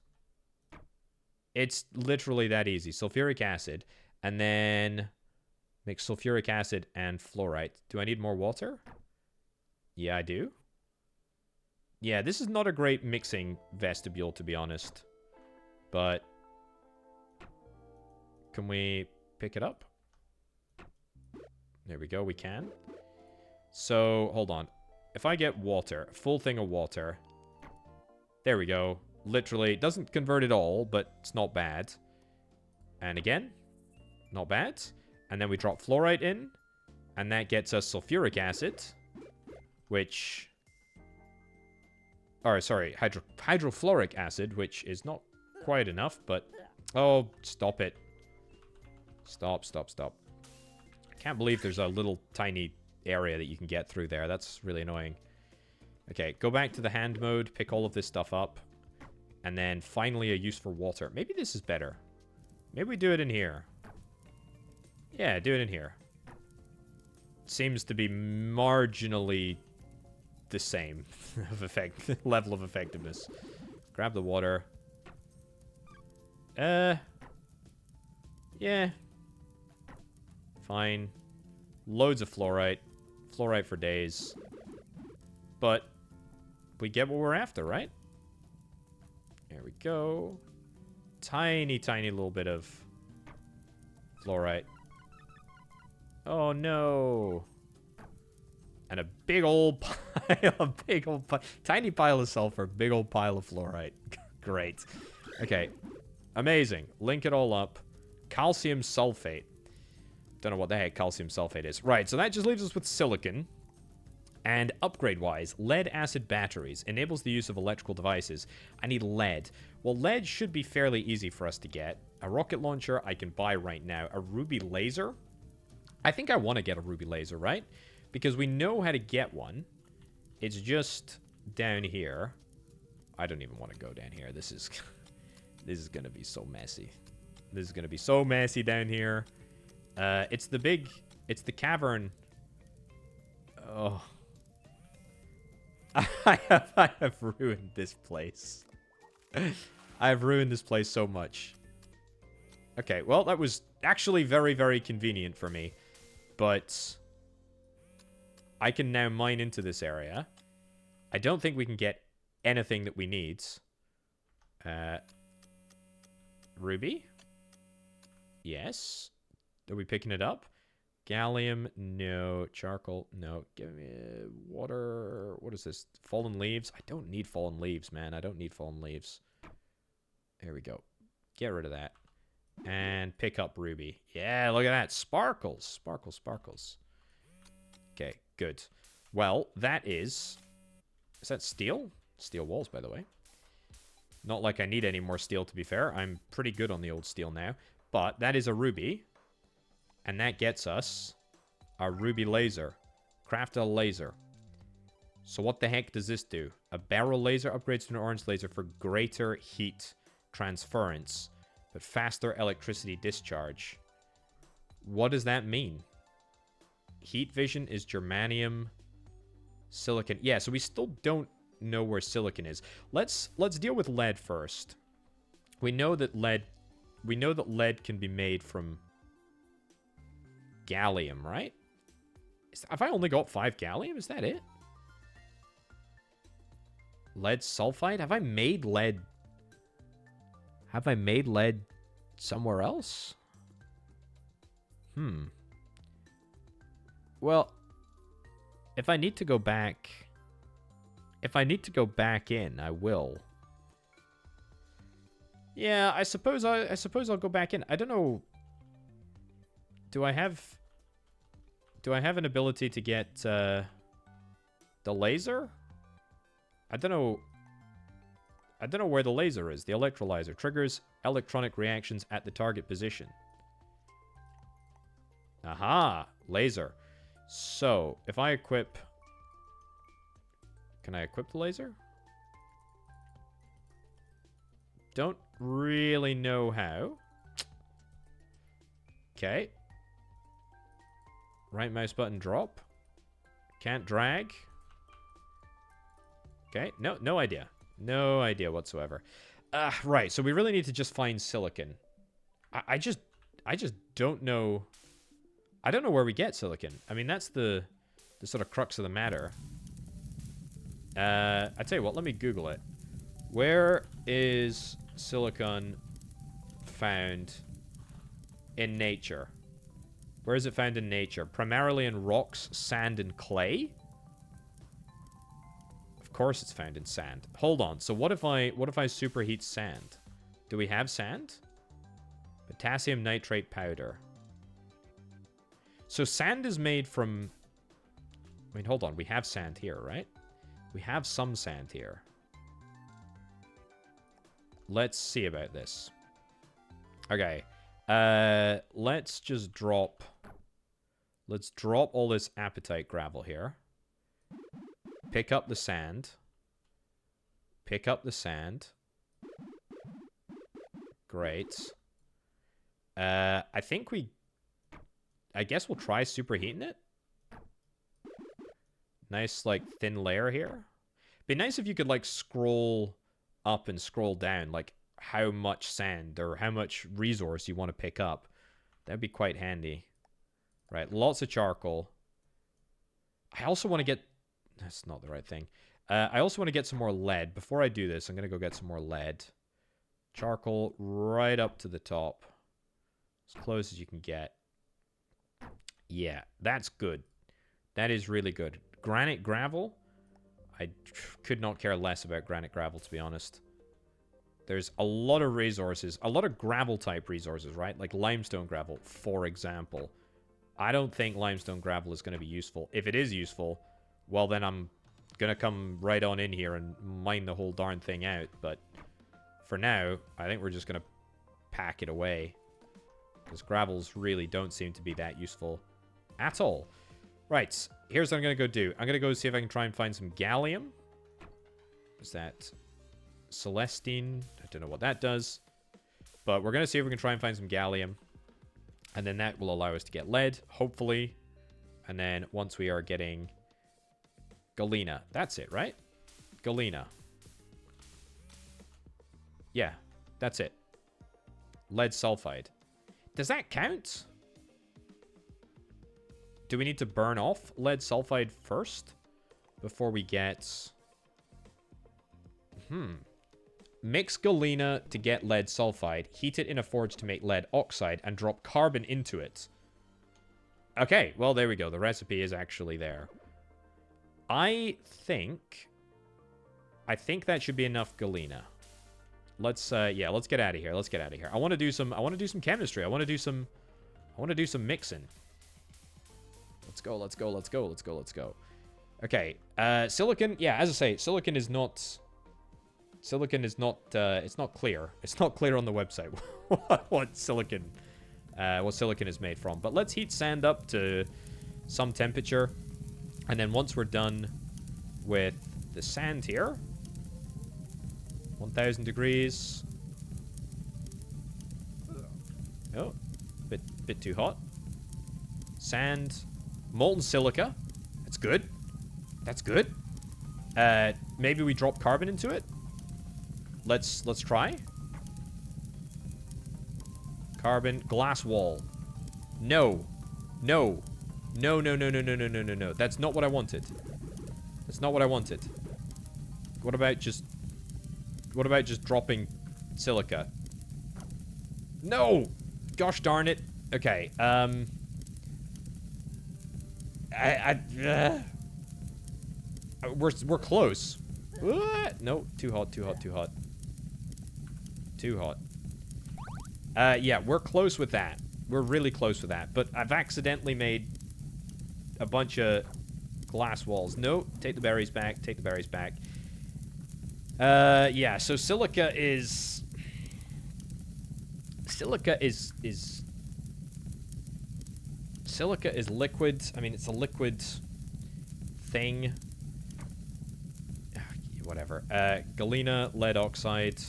literally that easy. Sulfuric acid, and then mix sulfuric acid and fluorite. Do I need more water? Yeah, I do. Yeah, this is not a great mixing vestibule, to be honest. But can we pick it up? There we go, we can. So, hold on. If I get water, full thing of water. There we go. Literally, it doesn't convert at all, but it's not bad. And again, not bad. And then we drop fluorite in, and that gets us sulfuric acid, which... Or, sorry, hydrofluoric acid, which is not quite enough, but... Oh, stop it. Stop. I can't believe there's a little tiny area that you can get through there. That's really annoying. Okay, go back to the hand mode, pick all of this stuff up, and then finally a use for water. Maybe this is better. Maybe we do it in here. Yeah, do it in here. Seems to be marginally the same level of effectiveness. Grab the water. Yeah. Fine. Loads of fluorite. Fluorite for days. But we get what we're after, right? There we go. Tiny, tiny little bit of fluorite. Oh, no. And a big old pile, tiny pile of sulfur, big old pile of fluorite. Great. Okay. Amazing. Link it all up. Calcium sulfate. Don't know what the heck calcium sulfate is. Right, so that just leaves us with silicon. And upgrade-wise, lead-acid batteries enables the use of electrical devices. I need lead. Well, lead should be fairly easy for us to get. A rocket launcher I can buy right now. A ruby laser. I think I want to get a ruby laser, right? Because we know how to get one. It's just down here. I don't even want to go down here. This is going to be so messy. This is going to be so messy down here. It's the cavern. Oh. I have ruined this place. I have ruined this place so much. Okay, well, that was actually very, very convenient for me. But I can now mine into this area. I don't think we can get anything that we need. Ruby? Yes. Are we picking it up? Gallium, no. Charcoal, no. Give me water. What is this? Fallen leaves? I don't need fallen leaves, man. I don't need fallen leaves. There we go. Get rid of that. And pick up ruby. Yeah, look at that. Sparkles. Sparkles, sparkles. Okay, good. Well, that is... Is that steel? Steel walls, by the way. Not like I need any more steel, to be fair. I'm pretty good on the old steel now. But that is a ruby. And that gets us a ruby laser. Craft a laser. So what the heck does this do? A barrel laser upgrades to an orange laser for greater heat transference, but faster electricity discharge. What does that mean? Heat vision is germanium, silicon. Yeah, so we still don't know where silicon is. Let's deal with lead first. We know that lead can be made from gallium, right? Have I only got 5 gallium? Is that it? Lead sulfide? Have I made lead? Have I made lead somewhere else? Well, if I need to go back... If I need to go back in, I will. Yeah, I suppose I'll go back in. I don't know... Do I have an ability to get the laser? I don't know where the laser is. The electrolyzer triggers electronic reactions at the target position. Aha, laser. So, if I equip... Can I equip the laser? Don't really know how. Okay. Right mouse button drop. Can't drag. Okay, no idea. No idea whatsoever. Right, so we really need to just find silicon. I just don't know. I don't know where we get silicon. I mean, that's the sort of crux of the matter. I tell you what, let me Google it. Where is silicon found in nature? Where is it found in nature? Primarily in rocks, sand, and clay? Of course it's found in sand. Hold on. So what if I superheat sand? Do we have sand? Potassium nitrate powder. So sand is made from... I mean, hold on. We have sand here, right? We have some sand here. Let's see about this. Okay. Let's just drop... Let's drop all this apatite gravel here. Pick up the sand. Pick up the sand. Great. I think we... I guess we'll try superheating it. Nice, like, thin layer here. Be nice if you could, like, scroll up and scroll down, like, how much sand or how much resource you want to pick up. That'd be quite handy. Right, lots of charcoal. I also want to get... That's not the right thing. I also want to get some more lead. Before I do this, I'm going to go get some more lead. Charcoal right up to the top. As close as you can get. Yeah, that's good. That is really good. Granite gravel? I could not care less about granite gravel, to be honest. There's a lot of resources, a lot of gravel-type resources, right? Like limestone gravel, for example. I don't think limestone gravel is going to be useful. If it is useful, well, then I'm going to come right on in here and mine the whole darn thing out. But for now, I think we're just going to pack it away. Because gravels really don't seem to be that useful at all. Right, here's what I'm going to go do. I'm going to go see if I can try and find some gallium. What's that? Celestine. I don't know what that does. But we're going to see if we can try and find some gallium. And then that will allow us to get lead, hopefully. And then once we are getting galena. That's it, right? Galena. Yeah, that's it. Lead sulfide. Does that count? Do we need to burn off lead sulfide first? Before we get... Mix galena to get lead sulfide. Heat it in a forge to make lead oxide. And drop carbon into it. Okay, well, there we go. The recipe is actually there. I think that should be enough galena. Let's yeah, let's get out of here. Let's get out of here. I want to do some chemistry. I want to do some mixing. Let's go. Let's go. Let's go. Let's go. Let's go. Okay. Silicon, yeah, as I say, silicon is not it's not clear. It's not clear on the website what silicon is made from. But let's heat sand up to some temperature. And then once we're done with the sand here, 1000 degrees. Oh, bit too hot. Sand, molten silica. That's good. That's good. Maybe we drop carbon into it. Let's try. Carbon, glass wall. No. No. No, no, no, no, no, no, no, no, no. That's not what I wanted. That's not what I wanted. What about just dropping silica? No! Gosh darn it. Okay, we're close. No, too hot, too hot, too hot. Too hot. Yeah, we're close with that. We're really close with that. But I've accidentally made a bunch of glass walls. No, take the berries back. Take the berries back. Yeah, so silica is liquid. I mean, it's a liquid thing. Whatever. Galena, lead oxide.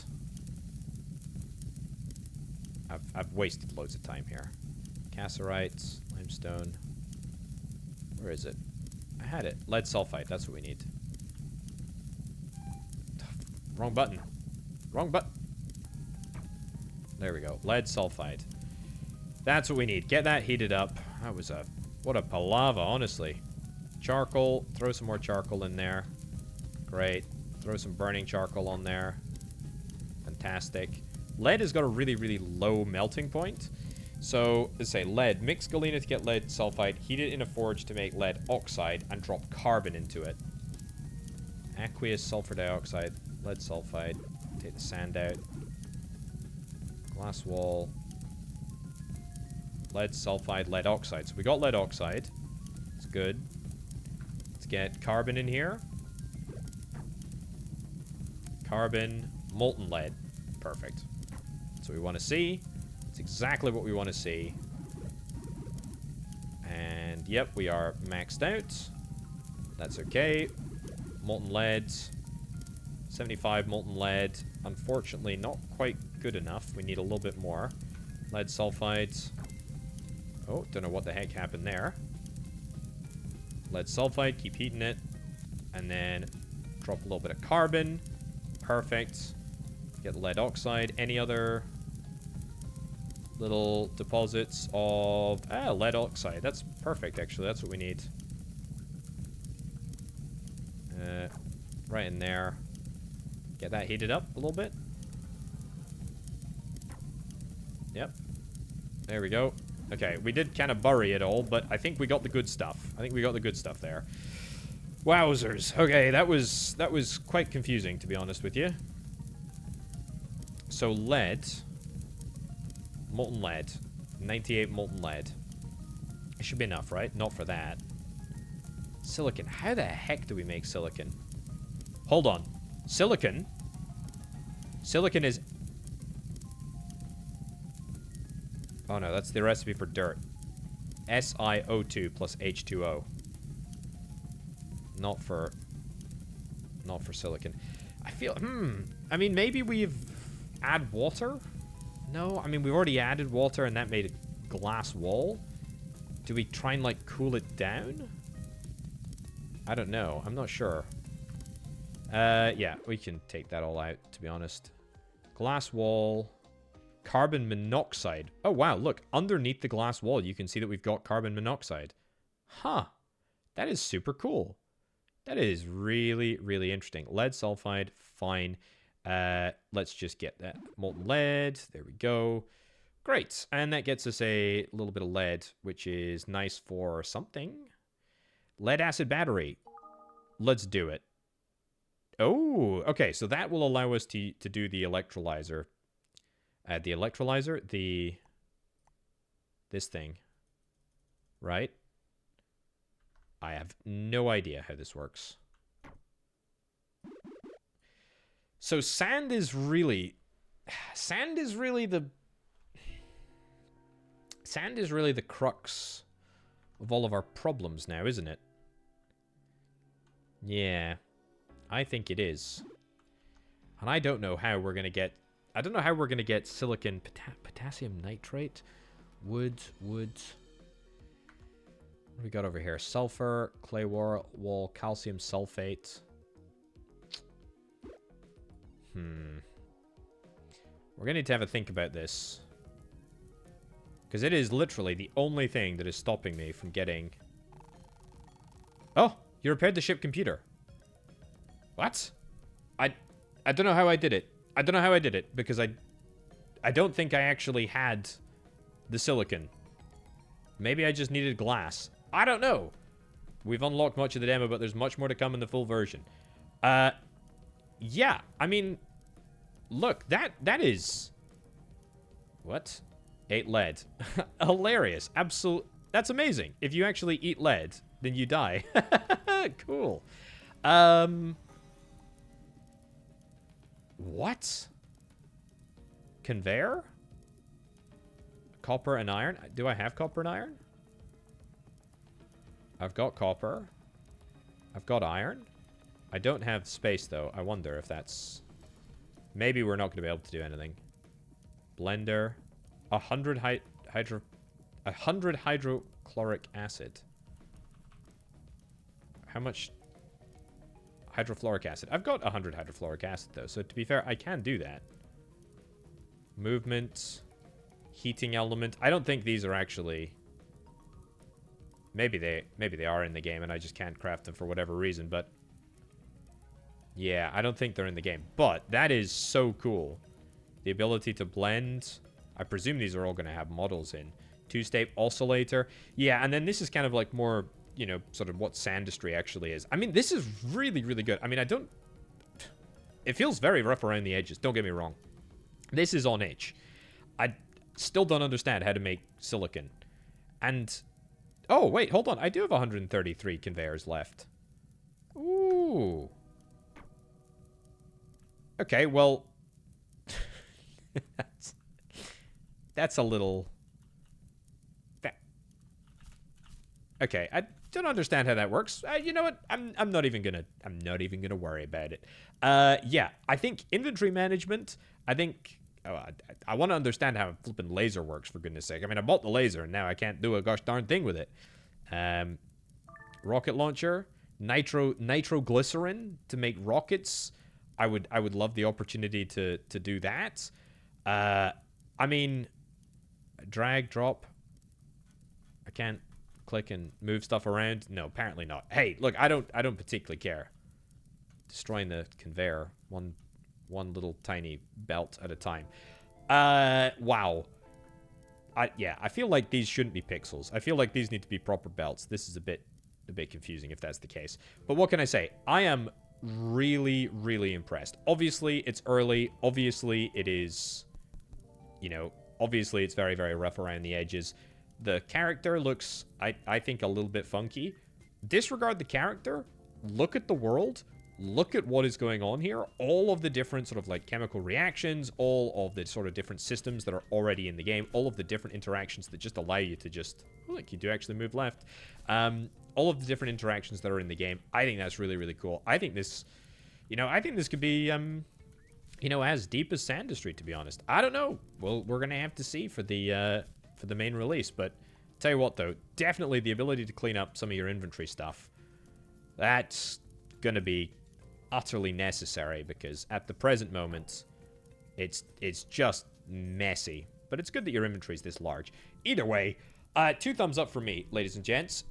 I've wasted loads of time here. Cassiterite, limestone. Where is it? I had it. Lead sulfide. That's what we need. Wrong button. Wrong button. There we go. Lead sulfide. That's what we need. Get that heated up. That was what a palaver, honestly. Charcoal. Throw some more charcoal in there. Great. Throw some burning charcoal on there. Fantastic. Lead has got a really, really low melting point. So, let's say lead. Mix galena to get lead sulfide. Heat it in a forge to make lead oxide. And drop carbon into it. Aqueous sulfur dioxide. Lead sulfide. Take the sand out. Glass wall. Lead sulfide, lead oxide. So we got lead oxide. It's good. Let's get carbon in here. Carbon, molten lead. Perfect. That's what we want to see. That's exactly what we want to see. And yep, we are maxed out. That's okay. Molten lead. 75 molten lead. Unfortunately, not quite good enough. We need a little bit more. Lead sulfides. Oh, don't know what the heck happened there. Lead sulfide, keep heating it. And then drop a little bit of carbon. Perfect. Get lead oxide. Any other little deposits of... lead oxide. That's perfect, actually. That's what we need. Right in there. Get that heated up a little bit. Yep. There we go. Okay, we did kind of bury it all, but I think we got the good stuff. I think we got the good stuff there. Wowzers. Okay, that was quite confusing, to be honest with you. So lead. Molten lead. 98 molten lead. It should be enough, right? Not for that. Silicon. How the heck do we make silicon? Hold on. Silicon? Silicon is... Oh no, that's the recipe for dirt. SiO2 plus H2O. Not for silicon. I feel, I mean, maybe we've add water? No, I mean, we've already added water and that made a glass wall. Do we try and, like, cool it down? I don't know. I'm not sure. Yeah, we can take that all out, to be honest. Glass wall. Carbon monoxide. Oh, wow, look. Underneath the glass wall, you can see that we've got carbon monoxide. Huh. That is super cool. That is really, really interesting. Lead sulfide, fine. Let's just get that molten lead. There we go. Great. And that gets us a little bit of lead, which is nice for something. Lead acid battery. Let's do it. Oh, okay. So that will allow us to do the electrolyzer. This thing. Right? I have no idea how this works. So sand is really the crux of all of our problems now, isn't it? Yeah, I think it is. And I don't know how we're gonna get. I don't know how we're gonna get silicon, potassium nitrate, wood. What do we got over here? Sulfur, clay wall, calcium sulfate. We're going to need to have a think about this. Because it is literally the only thing that is stopping me from getting... Oh, you repaired the ship computer. What? I don't know how I did it. I don't know how I did it, because I don't think I actually had the silicon. Maybe I just needed glass. I don't know. We've unlocked much of the demo, but there's much more to come in the full version. Yeah, I mean, look, that is... What? 8 lead. Hilarious. Absolute. That's amazing. If you actually eat lead, then you die. Cool. What? Conveyor? Copper and iron? Do I have copper and iron? I've got copper. I've got iron. I don't have space, though. I wonder if that's... Maybe we're not going to be able to do anything. Blender. 100 hydrochloric acid. How much hydrofluoric acid? I've got 100 hydrofluoric acid, though. So, to be fair, I can do that. Movement. Heating element. I don't think these are actually... Maybe they are in the game, and I just can't craft them for whatever reason, but... Yeah, I don't think they're in the game. But that is so cool. The ability to blend. I presume these are all going to have models in. 2-state oscillator. Yeah, and then this is kind of like more, you know, sort of what Sandustry actually is. I mean, this is really, really good. I mean, it feels very rough around the edges. Don't get me wrong. This is on edge. I still don't understand how to make silicon. And... Oh, wait, hold on. I do have 133 conveyors left. Ooh. Okay, well... that's a little... Okay, I don't understand how that works. You know what? I'm not even gonna worry about it. Yeah, I think inventory management, I think... I want to understand how a flipping laser works, for goodness sake. I mean, I bought the laser, and now I can't do a gosh darn thing with it. Rocket launcher. Nitroglycerin to make rockets. I would love the opportunity to do that. I mean, drag, drop. I can't click and move stuff around. No, apparently not. Hey, look, I don't particularly care. Destroying the conveyor. One little tiny belt at a time. Wow. Yeah, I feel like these shouldn't be pixels. I feel like these need to be proper belts. This is a bit a bit confusing if that's the case. But what can I say? I am really, really impressed. Obviously, it's early. Obviously, it is, you know, obviously it's very, very rough around the edges. The character looks, I think, a little bit funky. Disregard the character. Look at the world. Look at what is going on here. All of the different sort of like chemical reactions, all of the sort of different systems that are already in the game, all of the different interactions that just allow you to just, oh, look, you do actually move left. All of the different interactions that are in the game. I think that's really, really cool. I think this, you know, I think this could be, you know, as deep as Sandustry, to be honest. I don't know. Well, we're going to have to see for the main release. But tell you what, though, definitely the ability to clean up some of your inventory stuff. That's going to be utterly necessary because at the present moment, it's just messy. But it's good that your inventory is this large. Either way, 2 thumbs up for me, ladies and gents.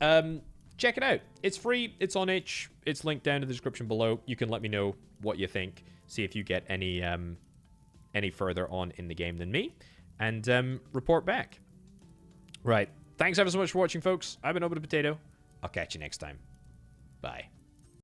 Check it out. It's free. It's on itch. It's linked down in the description below. You can let me know what you think. See if you get any further on in the game than me. And report back. Right. Thanks ever so much for watching, folks. I've been Orbital Potato. I'll catch you next time. Bye.